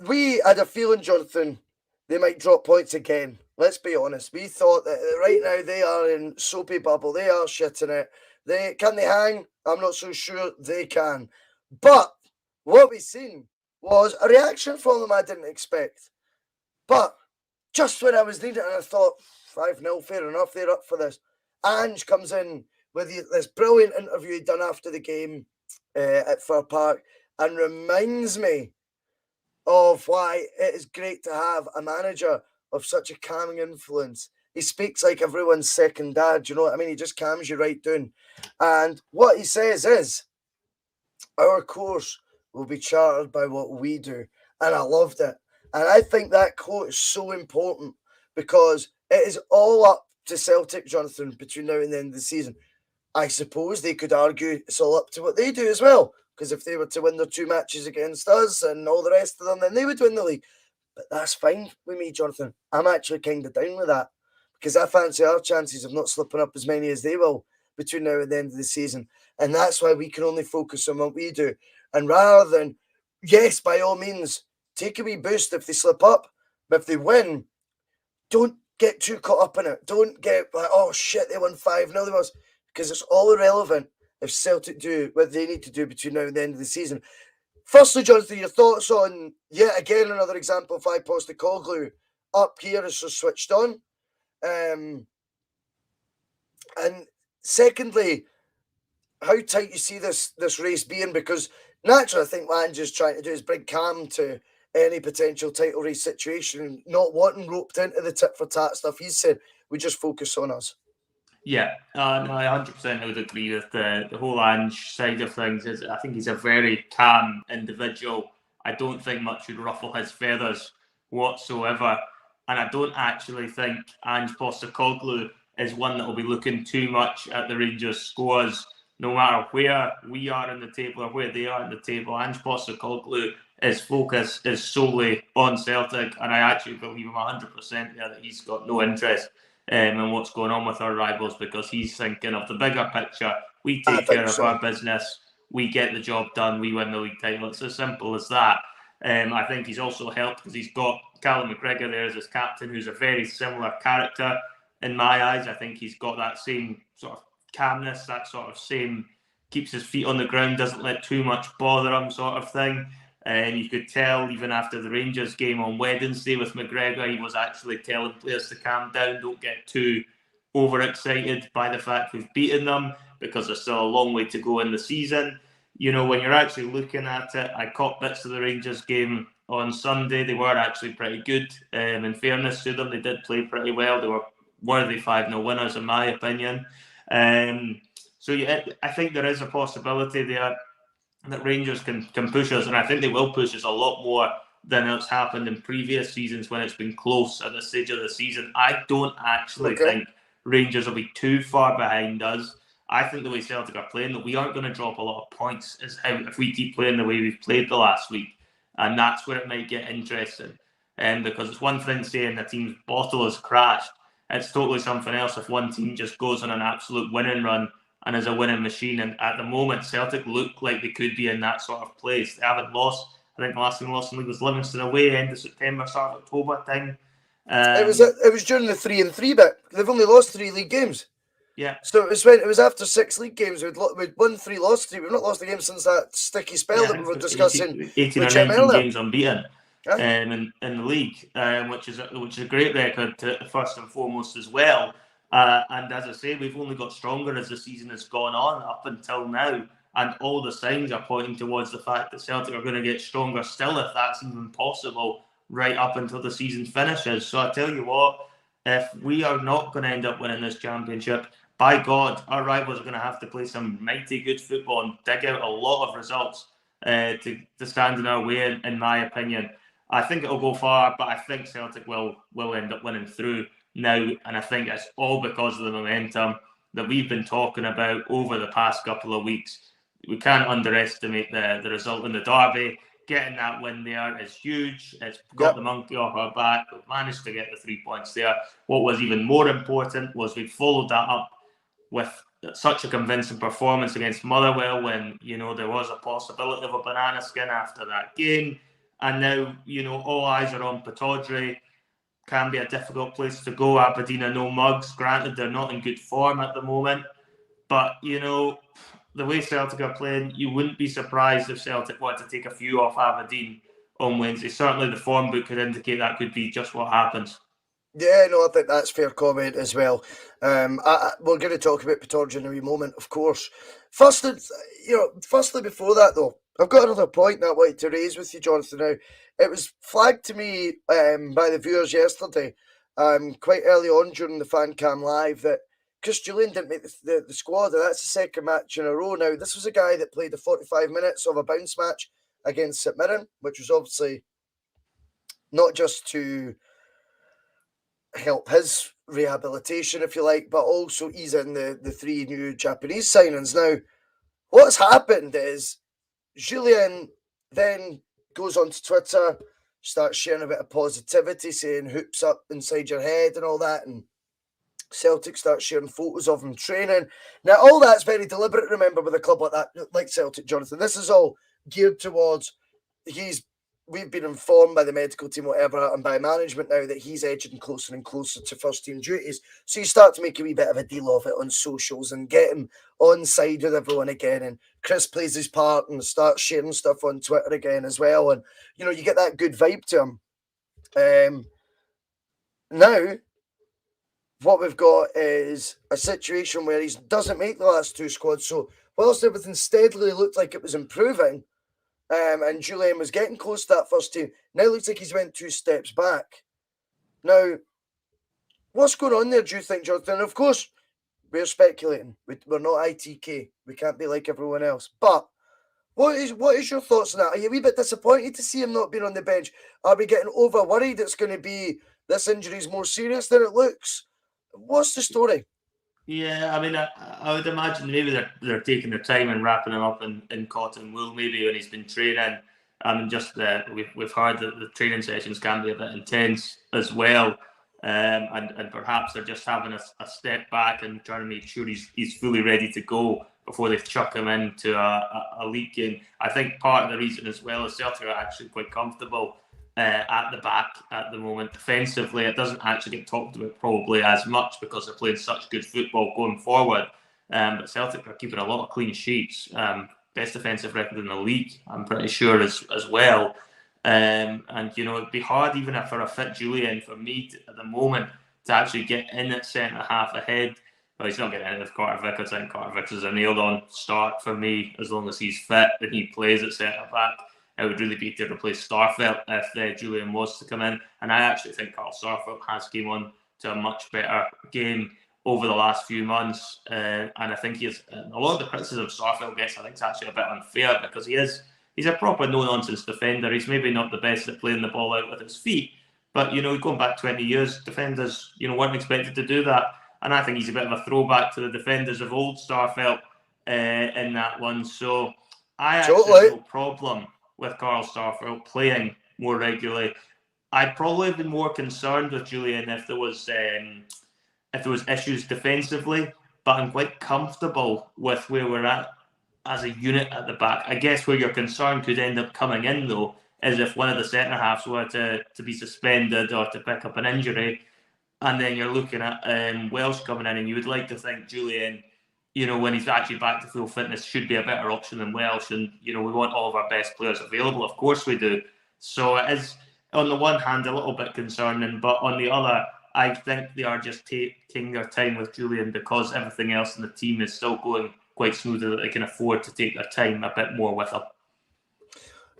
we had a feeling, Jonathan, they might drop points again. Let's be honest. We thought that right now they are in soapy bubble. They are shitting it. Can they hang? I'm not so sure they can. But what we seen was a reaction from them I didn't expect. But just when I was needing it, and I thought, 5-0, fair enough, they're up for this. Ange comes in with this brilliant interview he'd done after the game at Fir Park and reminds me of why it is great to have a manager of such a calming influence. He speaks like everyone's second dad, you know what I mean? He just calms you right down. And what he says is, our course will be charted by what we do. And I loved it. And I think that quote is so important because it is all up to Celtic, Jonathan, between now and the end of the season. I suppose they could argue it's all up to what they do as well. Because if they were to win their 2 matches against us and all the rest of them, then they would win the league. But that's fine with me, Jonathan. I'm actually kind of down with that. Because I fancy our chances of not slipping up as many as they will between now and the end of the season. And that's why we can only focus on what we do. And rather than, yes, by all means, take a wee boost if they slip up. But if they win, don't get too caught up in it. Don't get like, oh shit, they won 5-0. Because it's all irrelevant if Celtic do what they need to do between now and the end of the season. Firstly, Jonathan, your thoughts on, yet again, another example of why Postecoglou up here is so switched on. And secondly, how tight you see this race being, because naturally I think what Ange's trying to do is bring calm to any potential title race situation, not wanting roped into the tit for tat stuff. He said we just focus on us. Yeah, no, I 100% would agree with the whole Ange side of things. I think he's a very calm individual. I don't think much would ruffle his feathers whatsoever. And I don't actually think Ange Postecoglou is one that will be looking too much at the Rangers' scores, no matter where we are in the table or where they are in the table. Ange Postecoglou, his focus is solely on Celtic, and I actually believe him 100% there that he's got no interest in what's going on with our rivals, because he's thinking of the bigger picture. We take care of our business, we get the job done, we win the league title. It's as simple as that. I think he's also helped because he's got Callum McGregor there as his captain, who's a very similar character in my eyes. I think he's got that same sort of calmness, that sort of same keeps his feet on the ground, doesn't let too much bother him sort of thing. And you could tell even after the Rangers game on Wednesday with McGregor, he was actually telling players to calm down, don't get too overexcited by the fact we've beaten them, because there's still a long way to go in the season. You know, when you're actually looking at it, I caught bits of the Rangers game on Sunday. They were actually pretty good. In fairness to them, they did play pretty well. They were worthy 5-0 winners, in my opinion. So yeah, I think there is a possibility there that Rangers can push us, and I think they will push us a lot more than it's happened in previous seasons when it's been close at this stage of the season. I don't actually think Rangers will be too far behind us. I think the way Celtic are playing, that we aren't going to drop a lot of points is how, if we keep playing the way we've played the last week. And that's where it might get interesting. Because it's one thing saying the team's bottle has crashed. It's totally something else if one team just goes on an absolute winning run and is a winning machine. And at the moment, Celtic look like they could be in that sort of place. They haven't lost I think the last time we lost in the league was Livingston away, end of September, start of October time. It was during the 3-3 bit. They've only lost 3 league games. Yeah. So it was after 6 league games. We'd won 3, lost 3. We've not lost a game since that sticky spell that we were discussing. 18 or 19 games unbeaten in the league, which is a great record first and foremost as well. And as I say, we've only got stronger as the season has gone on up until now. And all the signs are pointing towards the fact that Celtic are going to get stronger still, if that's even possible, right up until the season finishes. So I tell you what, if we are not going to end up winning this championship, by God, our rivals are going to have to play some mighty good football and dig out a lot of results to stand in our way, in my opinion. I think it'll go far, but I think Celtic will end up winning through now. And I think it's all because of the momentum that we've been talking about over the past couple of weeks. We can't underestimate the result in the derby. Getting that win there is huge. It's got the monkey off our back. We've managed to get the 3 points there. What was even more important was we followed that up with such a convincing performance against Motherwell when, there was a possibility of a banana skin after that game. And now, all eyes are on Pittodrie. Can be a difficult place to go. Aberdeen are no mugs. Granted, they're not in good form at the moment. But, the way Celtic are playing, you wouldn't be surprised if Celtic wanted to take a few off Aberdeen on Wednesday. Certainly the form book could indicate that could be just what happens. Yeah, no, I think that's fair comment as well. We're going to talk about Pittodrie in a wee moment, of course. Firstly, before that though, I've got another point that I wanted to raise with you, Jonathan. Now, it was flagged to me by the viewers yesterday, quite early on during the Fan Cam Live, that Chris Jullien didn't make the squad, and that's the second match in a row. Now, this was a guy that played the 45 minutes of a bounce match against St Mirren, which was obviously not just to help his rehabilitation, if you like, but also ease in the 3 new Japanese signings. Now, what's happened is Jullien then goes onto Twitter, starts sharing a bit of positivity, saying hoops up inside your head and all that, and Celtic starts sharing photos of him training. Now, all that's very deliberate, remember, with a club like that, like Celtic, Jonathan. This is all geared towards we've been informed by the medical team, whatever, and by management now that he's edging closer and closer to first team duties. So you start to make a wee bit of a deal of it on socials and get him on side with everyone again. And Chris plays his part and starts sharing stuff on Twitter again as well. And, you get that good vibe to him. Now, what we've got is a situation where he doesn't make the last 2 squads. So whilst everything steadily looked like it was improving, and Jullien was getting close to that first team, now it looks like he's went 2 steps back. Now, what's going on there, do you think, Jonathan? And of course, we're speculating. We're not ITK. We can't be like everyone else. But what is your thoughts on that? Are you a wee bit disappointed to see him not being on the bench? Are we getting over worried it's going to be this injury is more serious than it looks? What's the story? Yeah, I mean, I would imagine maybe they're taking their time and wrapping him up in cotton wool, maybe when he's been training. Just we've heard that the training sessions can be a bit intense as well, and perhaps they're just having a step back and trying to make sure he's fully ready to go before they chuck him into a league game. I think part of the reason as well is Celtic are actually quite comfortable at the back at the moment. Defensively, it doesn't actually get talked about probably as much because they're playing such good football going forward. But Celtic are keeping a lot of clean sheets. Best defensive record in the league, I'm pretty sure, as well. And, it'd be hard even for a fit Jullien for me at the moment to actually get in at centre-half ahead. Well, he's not getting in with Carter Vickers. I think Carter Vickers is a nailed-on start for me as long as he's fit and he plays at centre-back. It would really be to replace Starfelt if Jullien was to come in. And I actually think Carl Starfelt has came on to a much better game over the last few months. And I think he's a lot of the criticism Starfelt gets, I think, is actually a bit unfair because he's a proper no-nonsense defender. He's maybe not the best at playing the ball out with his feet. But, going back 20 years, defenders, weren't expected to do that. And I think he's a bit of a throwback to the defenders of old Starfelt in that one. So I actually have no problem with Carl Starfelt playing more regularly. I'd probably have been more concerned with Jullien if there was issues defensively, but I'm quite comfortable with where we're at as a unit at the back. I guess where your concern could end up coming in, though, is if one of the centre halves were to be suspended or to pick up an injury, and then you're looking at Welsh coming in, and you would like to think Jullien, when he's actually back to full fitness, should be a better option than Welsh. And, we want all of our best players available. Of course we do. So it is, on the one hand, a little bit concerning, but on the other, I think they are just taking their time with Jullien because everything else in the team is still going quite smoothly, that they can afford to take their time a bit more with him.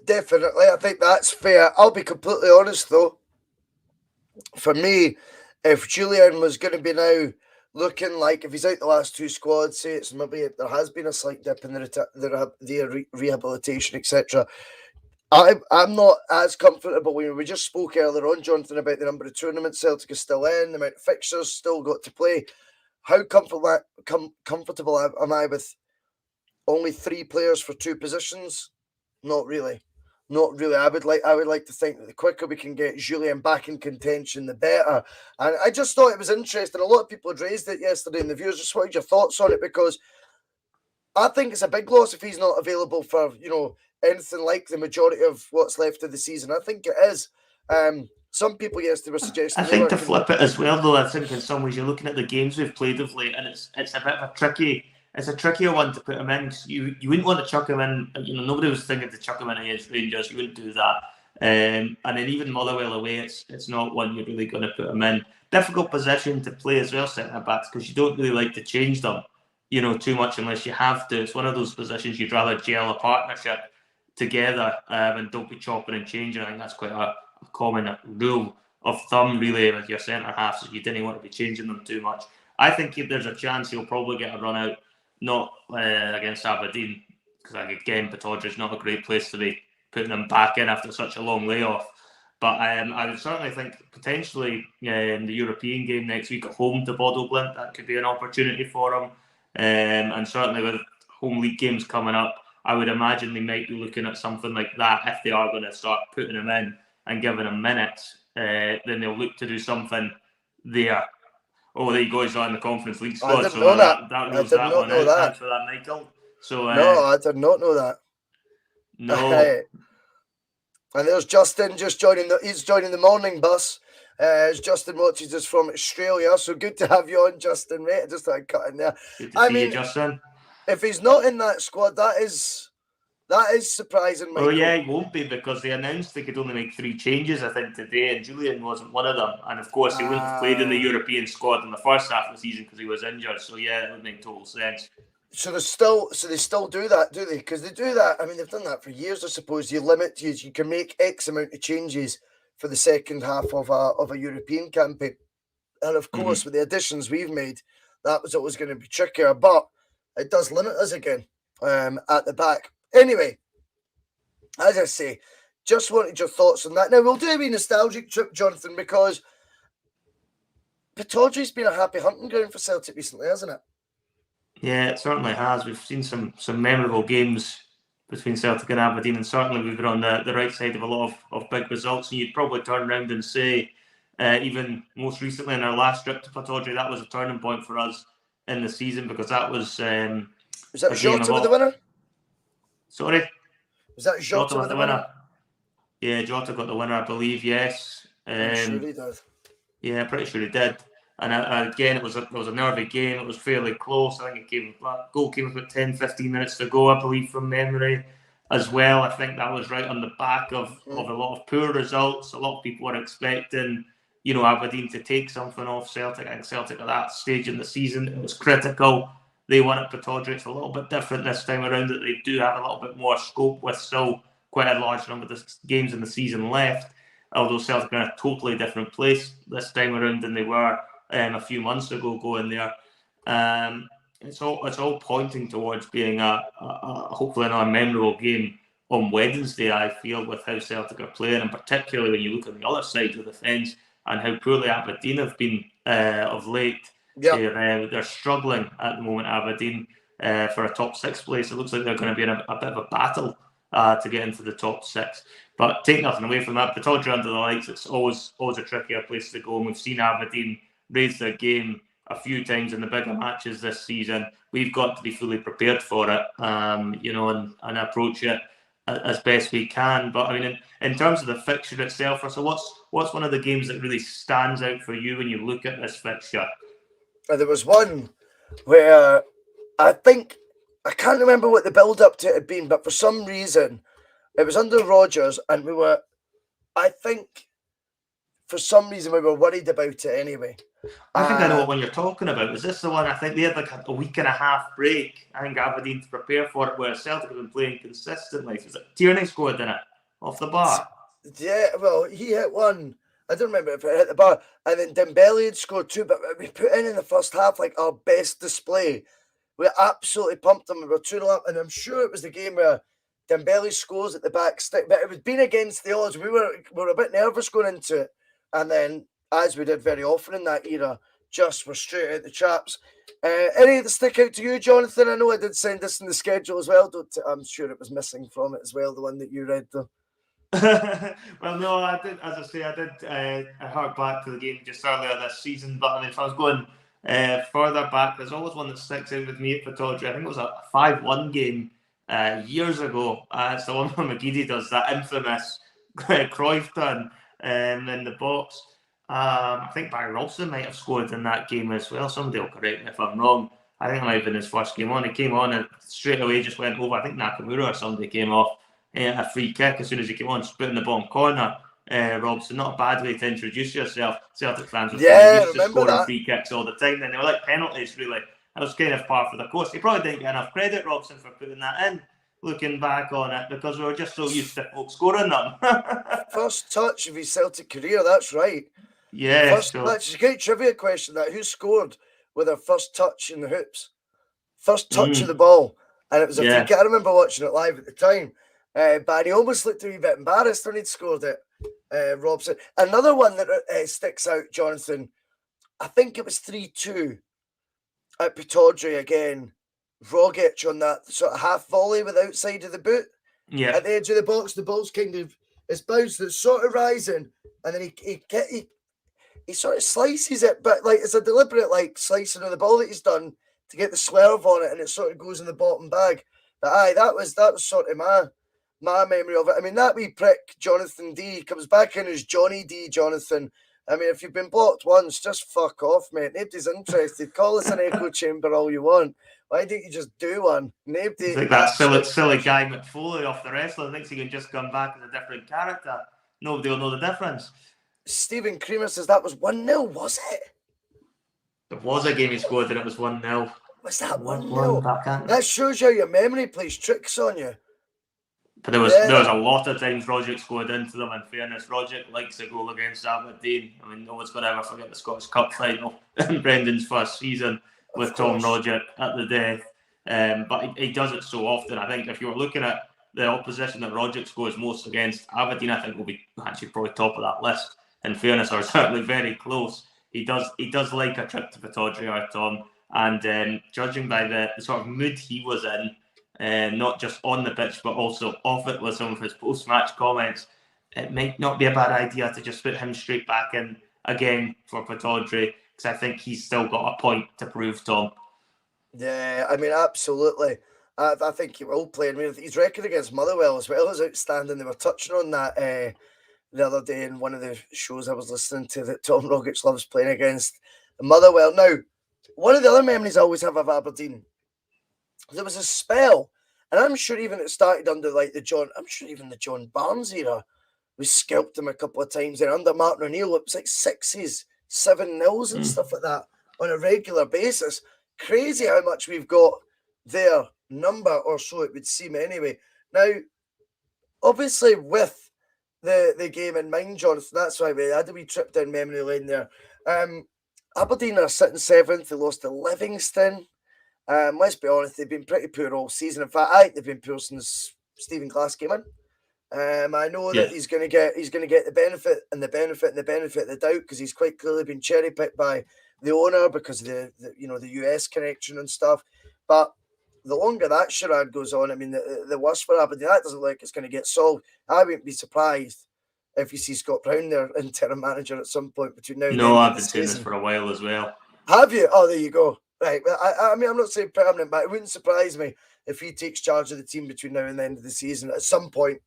Definitely, I think that's fair. I'll be completely honest, though. For me, if Jullien was going to be now looking like, if he's out the last two squads, say it's maybe there has been a slight dip in the rehabilitation, etc. I'm not as comfortable. We just spoke earlier on, Jonathan, about the number of tournaments Celtic is still in, the amount of fixtures still got to play. How comfortable am I with only 3 players for 2 positions? Not really. Not really. I would like to think that the quicker we can get Jullien back in contention, the better. And I just thought it was interesting. A lot of people had raised it yesterday in the viewers. Just wanted your thoughts on it, because I think it's a big loss if he's not available for, anything like the majority of what's left of the season. I think it is. Some people yesterday were suggesting. I think to flip it as well, though, I think in some ways you're looking at the games we've played of late, and it's a bit of a trickier one to put him in. You wouldn't want to chuck him in. Nobody was thinking to chuck him in against Rangers. You wouldn't do that. And then even Motherwell away, it's not one you're really going to put him in. Difficult position to play as well, centre backs, because you don't really like to change them, too much unless you have to. It's one of those positions you'd rather gel a partnership together and don't be chopping and changing. I think that's quite a common rule of thumb, really, with your centre halves. So you didn't want to be changing them too much. I think if there's a chance, he'll probably get a run out. Not against Aberdeen, because again, Pittodrie's not a great place to be putting him back in after such a long layoff. But I would certainly think potentially in the European game next week at home to Bodo Glimt, that could be an opportunity for him. And certainly with home league games coming up, I would imagine they might be looking at something like that if they are going to start putting him in and giving him minutes. Then they'll look to do something there. Oh, there you go. He's on the Conference League squad. I didn't know that. That rules that one out. Thanks for that, Michael. So no, I did not know that. No. And there's Justin just joining he's joining the morning bus. As Justin watches us from Australia. So good to have you on, Justin, mate. I just thought I'd cut in there. Good to see you, Justin. If he's not in that squad, that is surprising, Michael. Well, yeah, he won't be, because they announced they could only make 3 changes, I think, today, and Jullien wasn't one of them. And of course, he wouldn't have played in the European squad in the first half of the season because he was injured. So yeah, it would make total sense. So they still do that, do they? Because they do that. I mean, they've done that for years, I suppose. You can make X amount of changes for the second half of a European campaign. And of course, with the additions we've made, that was always going to be trickier. But it does limit us again at the back. Anyway, as I say, just wanted your thoughts on that. Now, we'll do a wee nostalgic trip, Jonathan, because Pittodrie's been a happy hunting ground for Celtic recently, hasn't it? Yeah, it certainly has. We've seen some memorable games between Celtic and Aberdeen, and certainly we've been on the right side of a lot of big results. And you'd probably turn around and say, even most recently in our last trip to Pittodrie, that was a turning point for us in the season, because that was... Was that Jota with the winner? Sorry? Was that Jota with the winner? Yeah, Jota got the winner, I believe, yes. I'm sure he did. Yeah, pretty sure he did. And again, it was a nervy game. It was fairly close. I think goal came about 10-15 minutes to go, I believe, from memory as well. I think that was right on the back of a lot of poor results. A lot of people were expecting, Aberdeen to take something off Celtic. I think Celtic at that stage in the season, it was critical. They won at Pittodrie. It's a little bit different this time around, that they do have a little bit more scope with still quite a large number of games in the season left. Although Celtic are in a totally different place this time around than they were a few months ago going there. It's all pointing towards being a hopefully another memorable game on Wednesday, I feel, with how Celtic are playing, and particularly when you look on the other side of the fence and how poorly Aberdeen have been of late. Yep. They're struggling at the moment, Aberdeen, for a top 6 place. It looks like they're going to be in a bit of a battle to get into the top 6. But take nothing away from that. Pittodrie under the lights, it's always a trickier place to go. And we've seen Aberdeen raise their game a few times in the bigger matches this season. We've got to be fully prepared for it, and approach it as best we can. But I mean, in terms of the fixture itself, so what's one of the games that really stands out for you when you look at this fixture? There was one where I can't remember what the build up to it had been, but for some reason it was under Rogers, and I think for some reason we were worried about it anyway. I think I know what one you're talking about. Is this the one? I think they had like a week and a half break, I think, Aberdeen to prepare for it, where Celtic have been playing consistently. Was it Tierney scored in it off the bar? Yeah, well, he hit one. I don't remember if it hit the bar. And then Dembele had scored 2, but we put in the first half like our best display. We absolutely pumped them. We were 2-0 up, and I'm sure it was the game where Dembele scores at the back stick, but it was been against the odds. We were a bit nervous going into it, and then, as we did very often in that era, just were straight out the traps. Any that stick out to you, Jonathan? I know I did send this in the schedule as well. I'm sure it was missing from it as well, the one that you read, though. Well, no, I did. As I say, I hark back to the game just earlier this season. But I mean, if I was going further back, there's always one that sticks out with me at Pittodrie. I think it was a 5-1 game years ago. It's the one where McGeady does that infamous Cruyff turn in the box. I think Barry Robson might have scored in that game as well. Somebody will correct me if I'm wrong. I think it might have been his first game on. He came on and straight away just went over. I think Nakamura or somebody came off a free kick as soon as he came on, split in the bottom corner. Robson, not a bad way to introduce yourself. Celtic fans were used to scoring free kicks all the time. Then they were like penalties, really. That was kind of par for the course. He probably didn't get enough credit, Robson, for putting that in, looking back on it, because we were just so used to folks scoring them. First touch of his Celtic career, that's right. Yeah. First touch. It's a great trivia question, that. Who scored with their first touch in the hoops? First touch of the ball. And it was a free kick. I remember watching it live at the time. But he almost looked a wee bit embarrassed when he'd scored it, Robson. Another one that sticks out, Jonathan, I think it was 3-2 at Pittodrie again. Rogic on that sort of half volley with the outside of the boot. Yeah. At the edge of the box, the ball's kind of, it's bounced, it's sort of rising, and then he sort of slices it, but like it's a deliberate like slicing of the ball that he's done to get the swerve on it, and it sort of goes in the bottom bag. But that was sort of my memory of it. I mean, that wee prick, Jonathan D, comes back in as Johnny D, Jonathan. I mean, if you've been blocked once, just fuck off, mate. Nobody's interested. Call us an echo chamber all you want. Why don't you just do one? Nobody. It's like that silly guy McFoley off the wrestler thinks he can just come back as a different character. Nobody will know the difference. Stephen Creamer says that was 1-0, was it? There was a game he scored and it was 1-0. Was that 1-0? That shows how your memory plays tricks on you. But there was a lot of times Rogic scored into them. In fairness, Rogic likes a goal against Aberdeen. I mean, no one's going to ever forget the Scottish Cup final in Brendan's first season with Tom Rogic at the death. But he does it so often. I think if you were looking at the opposition that Rogic scores most against, Aberdeen, I think will be actually probably top of that list. In fairness, or certainly very close. He does like a trip to Pittodrie, our Tom. And judging by the sort of mood he was in, not just on the pitch, but also off it with some of his post-match comments, it might not be a bad idea to just put him straight back in again for Pittodrie, because I think he's still got a point to prove, Tom. Yeah, I mean, absolutely. I think he will play. I mean, his record against Motherwell as well is outstanding. They were touching on that the other day in one of the shows I was listening to, that Tom Rogic loves playing against Motherwell. Now, one of the other memories I always have of Aberdeen, there was a spell, and I'm sure even it started under like the John Barnes era. We scalped him a couple of times, and under Martin O'Neill, it was like 6s, 7-0s and stuff like that on a regular basis. Crazy how much we've got their number, or so it would seem anyway. Now, obviously with the game in mind, Jonathan, that's why we had a wee trip down memory lane there. Aberdeen are sitting 7th. They lost to Livingston. Let's be honest, they've been pretty poor all season. In fact, I think they've been poor since Stephen Glass came in. I know that he's going to get the benefit and the benefit and the benefit of the doubt, because he's quite clearly been cherry picked by the owner because of the US connection and stuff. But the longer that charade goes on, I mean, the worse for Aberdeen. That doesn't look like it's going to get solved. I wouldn't be surprised if you see Scott Brown, their interim manager, at some point between now and then. No, I've been saying this for a while as well. Have you? Oh, there you go. Right. Well, I mean, I'm not saying permanent, but it wouldn't surprise me if he takes charge of the team between now and the end of the season, at some point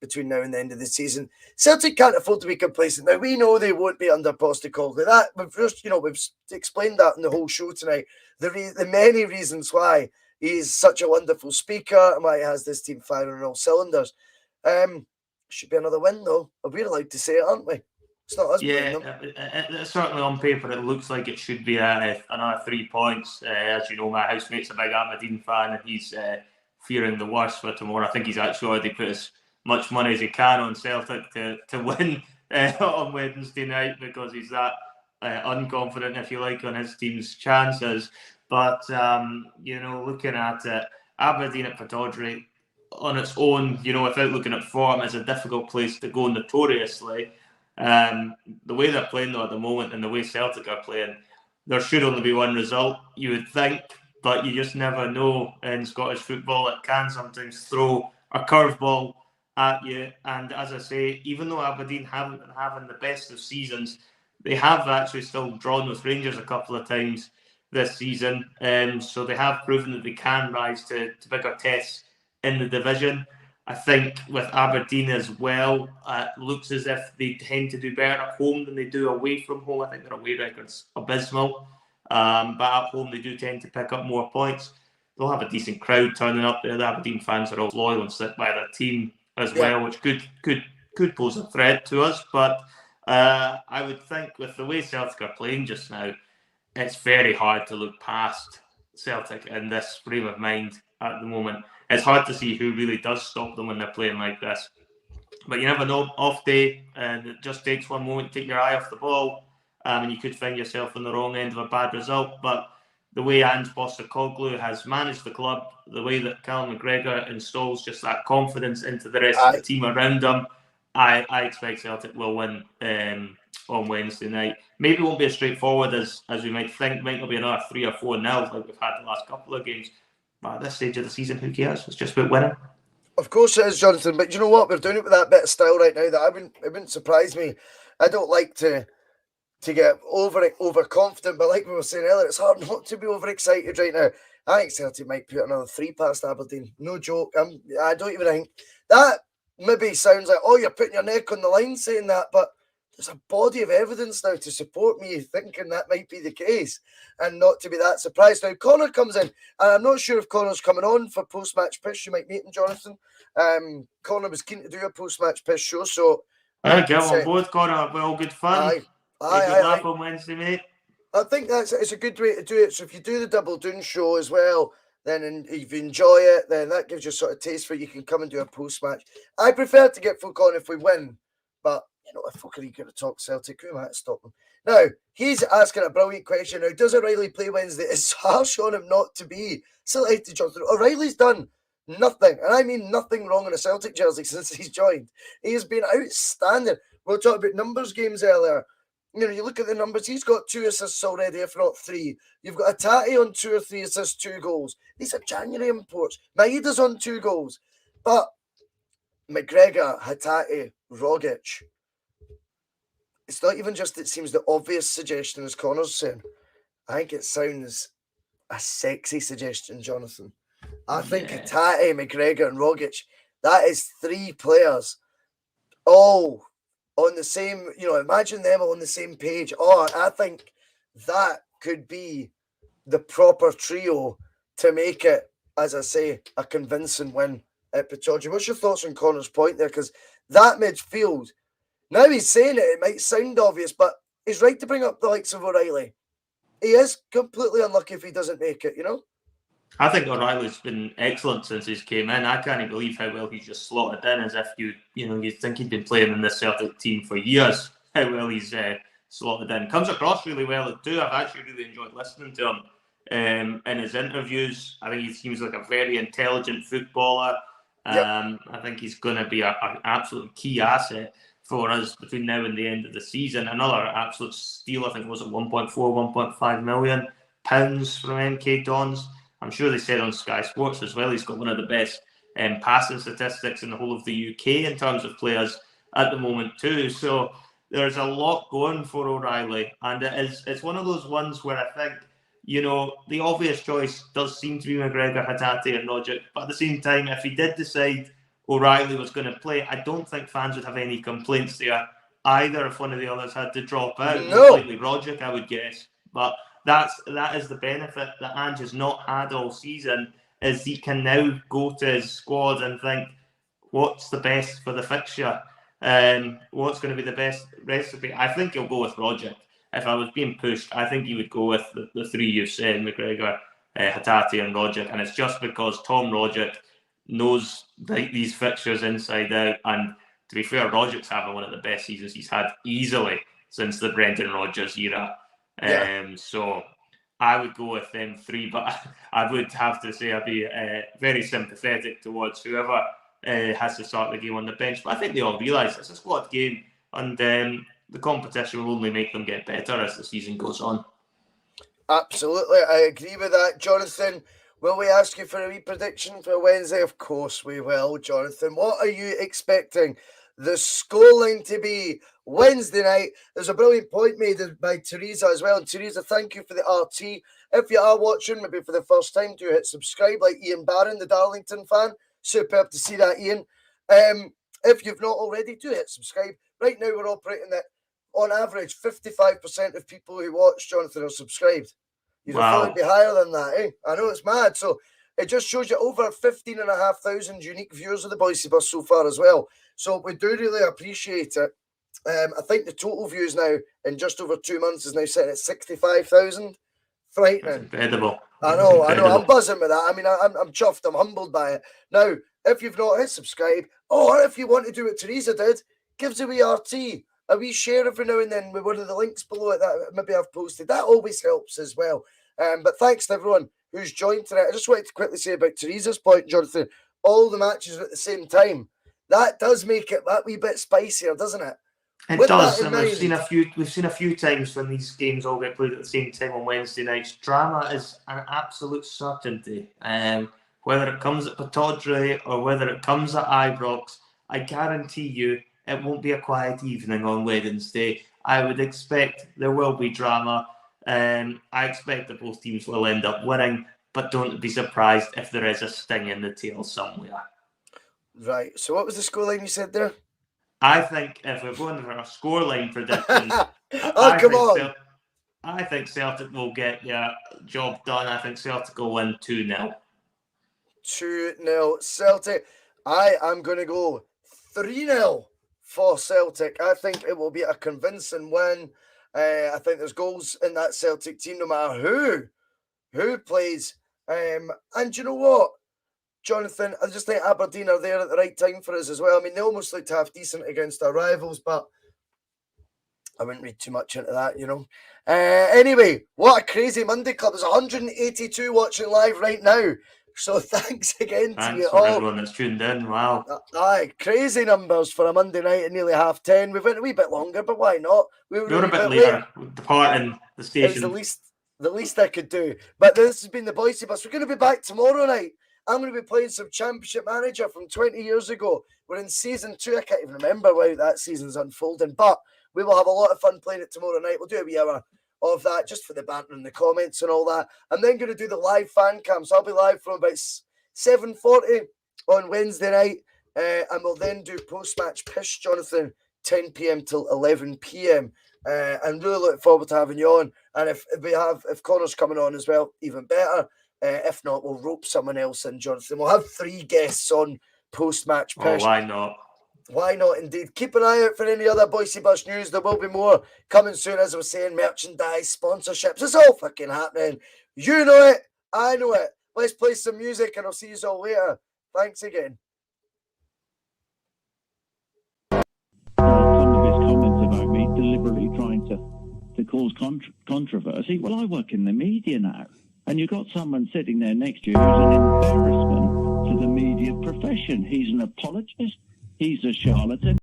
between now and the end of the season. Celtic can't afford to be complacent. Now, we know they won't be under Postecoglou. That we've explained that in the whole show tonight. The many reasons why he's such a wonderful speaker and why he has this team firing on all cylinders. Should be another win, though. We're allowed to say it, aren't we? It's not us playing them. Certainly on paper it looks like it should be another 3 points. As you know, my housemate's a big Aberdeen fan and he's fearing the worst for tomorrow. I think he's actually already put as much money as he can on Celtic to win on Wednesday night because he's that unconfident, if you like, on his team's chances. But, looking at it, Aberdeen at Pittodrie on its own, without looking at form, is a difficult place to go notoriously. The way they're playing though at the moment and the way Celtic are playing, there should only be one result, you would think, but you just never know in Scottish football. It can sometimes throw a curveball at you. And as I say, even though Aberdeen haven't been having the best of seasons, they have actually still drawn with Rangers a couple of times this season. So they have proven that they can rise to bigger tests in the division. I think with Aberdeen as well, it looks as if they tend to do better at home than they do away from home. I think their away record's abysmal. But at home, they do tend to pick up more points. They'll have a decent crowd turning up there. The Aberdeen fans are all loyal and stick by their team as well, which could pose a threat to us. But I would think with the way Celtic are playing just now, it's very hard to look past Celtic in this frame of mind at the moment. It's hard to see who really does stop them when they're playing like this. But you never know, off day, and it just takes one moment to take your eye off the ball, and you could find yourself on the wrong end of a bad result. But the way Ange Postecoglou has managed the club, the way that Callum McGregor installs just that confidence into the rest of the team around him, I expect Celtic will win on Wednesday night. Maybe it won't be as straightforward as we might think. Might not be another 3 or 4-0 like we've had the last couple of games. But at this stage of the season, who cares? It's just about winning. Of course it is, Jonathan. But you know what? We're doing it with that bit of style right now that it wouldn't surprise me. I don't like to get overconfident, but like we were saying earlier, it's hard not to be overexcited right now. I think Celtic might put another 3 past Aberdeen. No joke. I don't even think that maybe sounds like, oh, you're putting your neck on the line saying that, but there's a body of evidence now to support me thinking that might be the case and not to be that surprised. Now, Connor comes in, and I'm not sure if Connor's coming on for post-match piss. You might meet him, Jonathan. Connor was keen to do a post-match piss show, so... Get on board, Connor. We're all good fun. Aye. Laugh on Wednesday, mate. I think it's a good way to do it. So if you do the Double Doon show as well, then if you enjoy it, then that gives you sort of taste for it. You can come and do a post-match. I prefer to get folk on if we win, but if folk are eager to talk Celtic, who might stop them? Now, he's asking a brilliant question. Now, does O'Reilly play Wednesday? It's harsh on him not to be. Still like to Jonathan. O'Reilly's done nothing, and I mean nothing wrong in a Celtic jersey since he's joined. He has been outstanding. We were talking about numbers games earlier. You look at the numbers, he's got 2 assists already, if not 3. You've got Hatate on 2 or 3 assists, 2 goals. These are January imports. Maeda's on 2 goals. But McGregor, Hatate, Rogic, it's not even just, it seems the obvious suggestion, as Connor's saying. I think it sounds a sexy suggestion, Jonathan. I think Hatate, McGregor and Rogic, that is 3 players all on the same, imagine them all on the same page. Oh, I think that could be the proper trio to make it, as I say, a convincing win at Pittodrie. What's your thoughts on Connor's point there? Because that midfield, now he's saying it might sound obvious, but he's right to bring up the likes of O'Reilly. He is completely unlucky if he doesn't make it, I think O'Reilly's been excellent since he's came in. I can't believe how well he's just slotted in, as if you think he'd been playing in this Celtic team for years. How well he's slotted in. Comes across really well too. I've actually really enjoyed listening to him in his interviews. I think he seems like a very intelligent footballer. I think he's going to be an absolute key asset for us between now and the end of the season. Another absolute steal, I think, was at 1.4, 1.5 million pounds from MK Dons. I'm sure they said on Sky Sports as well, he's got one of the best passing statistics in the whole of the UK in terms of players at the moment too. So there's a lot going for O'Reilly, and it's one of those ones where I think you know, the obvious choice does seem to be McGregor, Hatate and Rogic. But at the same time, if he did decide O'Reilly was going to play, I don't think fans would have any complaints there either if one of the others had to drop out. No. Most likely Rogic, I would guess. But that is the benefit that Ange has not had all season, is he can now go to his squad and think, what's the best for the fixture? What's going to be the best recipe? I think he'll go with Rogic. If I was being pushed, I think he would go with the three you've said, McGregor, Hatate and Rogic. And it's just because Tom Rogic knows these fixtures inside out. And to be fair, Rogic's having one of the best seasons he's had easily since the Brendan Rodgers era. So I would go with them three, but I would have to say I'd be very sympathetic towards whoever has to start the game on the bench. But I think they all realise it's a squad game, and the competition will only make them get better as the season goes on. Absolutely, I agree with that, Jonathan. Will we ask you for a wee prediction for Wednesday? Of course we will, Jonathan. What are you expecting the scoreline to be Wednesday night? There's a brilliant point made by Teresa as well. And Teresa, thank you for the RT. If you are watching, maybe for the first time, do hit subscribe like Ian Barron, the Darlington fan. Superb to see that, Ian. If you've not already, do hit subscribe. Right now, we're operating at, on average, 55% of people who watch, Jonathan, are subscribed. You'd probably be higher than that, eh? I know, it's mad. So it just shows you over 15,500 unique viewers of the Boyce'S so far as well. So we do really appreciate it. I think the total views now in just over 2 months is now sitting at 65,000. Frightening. That's incredible. I know. I'm buzzing with that. I mean, I'm chuffed. I'm humbled by it. Now, if you've not hit subscribe, or if you want to do what Teresa did, give us a wee RT, a wee share every now and then with one of the links below it that maybe I've posted. That always helps as well. But thanks to everyone who's joined tonight. I just wanted to quickly say about Teresa's point, Jonathan. All the matches are at the same time. That does make it that wee bit spicier, doesn't it? It does, and we've seen a few times when these games all get played at the same time on Wednesday nights. Drama is an absolute certainty. Whether it comes at Pittodrie or whether it comes at Ibrox, I guarantee you it won't be a quiet evening on Wednesday. I would expect there will be drama. I expect that both teams will end up winning, but don't be surprised if there is a sting in the tail somewhere. Right. So what was the scoreline you said there? I think if we're going for a scoreline prediction, I think Celtic will get their job done. I think Celtic will win 2-0. 2-0 Celtic. I am going to go 3-0 for Celtic. I think it will be a convincing win. I think there's goals in that Celtic team no matter who plays. And you know what, Jonathan, I just think Aberdeen are there at the right time for us as well. I mean, they almost looked half decent against our rivals, but I wouldn't read too much into that, you know. Anyway, what a crazy Monday club. There's 182 watching live right now. So thanks again to you all. Everyone that's tuned in. Wow. Aye, crazy numbers for a Monday night at nearly 10:30. We went a wee bit longer, but why not? We were a bit later, departing the station. It was the least I could do. But this has been the Boyce'S. We're going to be back tomorrow night. I'm going to be playing some Championship Manager from 20 years ago. We're in season 2. I can't even remember how that season's unfolding, but we will have a lot of fun playing it tomorrow night. We'll do a wee hour of that just for the banter and the comments and all that. I'm then going to do the live fan cam. So I'll be live from about 7:40 on Wednesday night, and we'll then do post-match pish, Jonathan, 10 p.m. till 11 p.m. I'm really looking forward to having you on. And if Connor's coming on as well, even better. If not, we'll rope someone else in, Jonathan. We'll have 3 guests on post-match pish. Oh, why not? Why not, indeed. Keep an eye out for any other Boyce'S news. There will be more coming soon, as I was saying. Merchandise, sponsorships. It's all fucking happening. You know it. I know it. Let's play some music, and I'll see you all later. Thanks again. Some of his comments about me deliberately trying to cause controversy. Well, I work in the media now. And you've got someone sitting there next to you who's an embarrassment to the media profession. He's an apologist. He's a charlatan.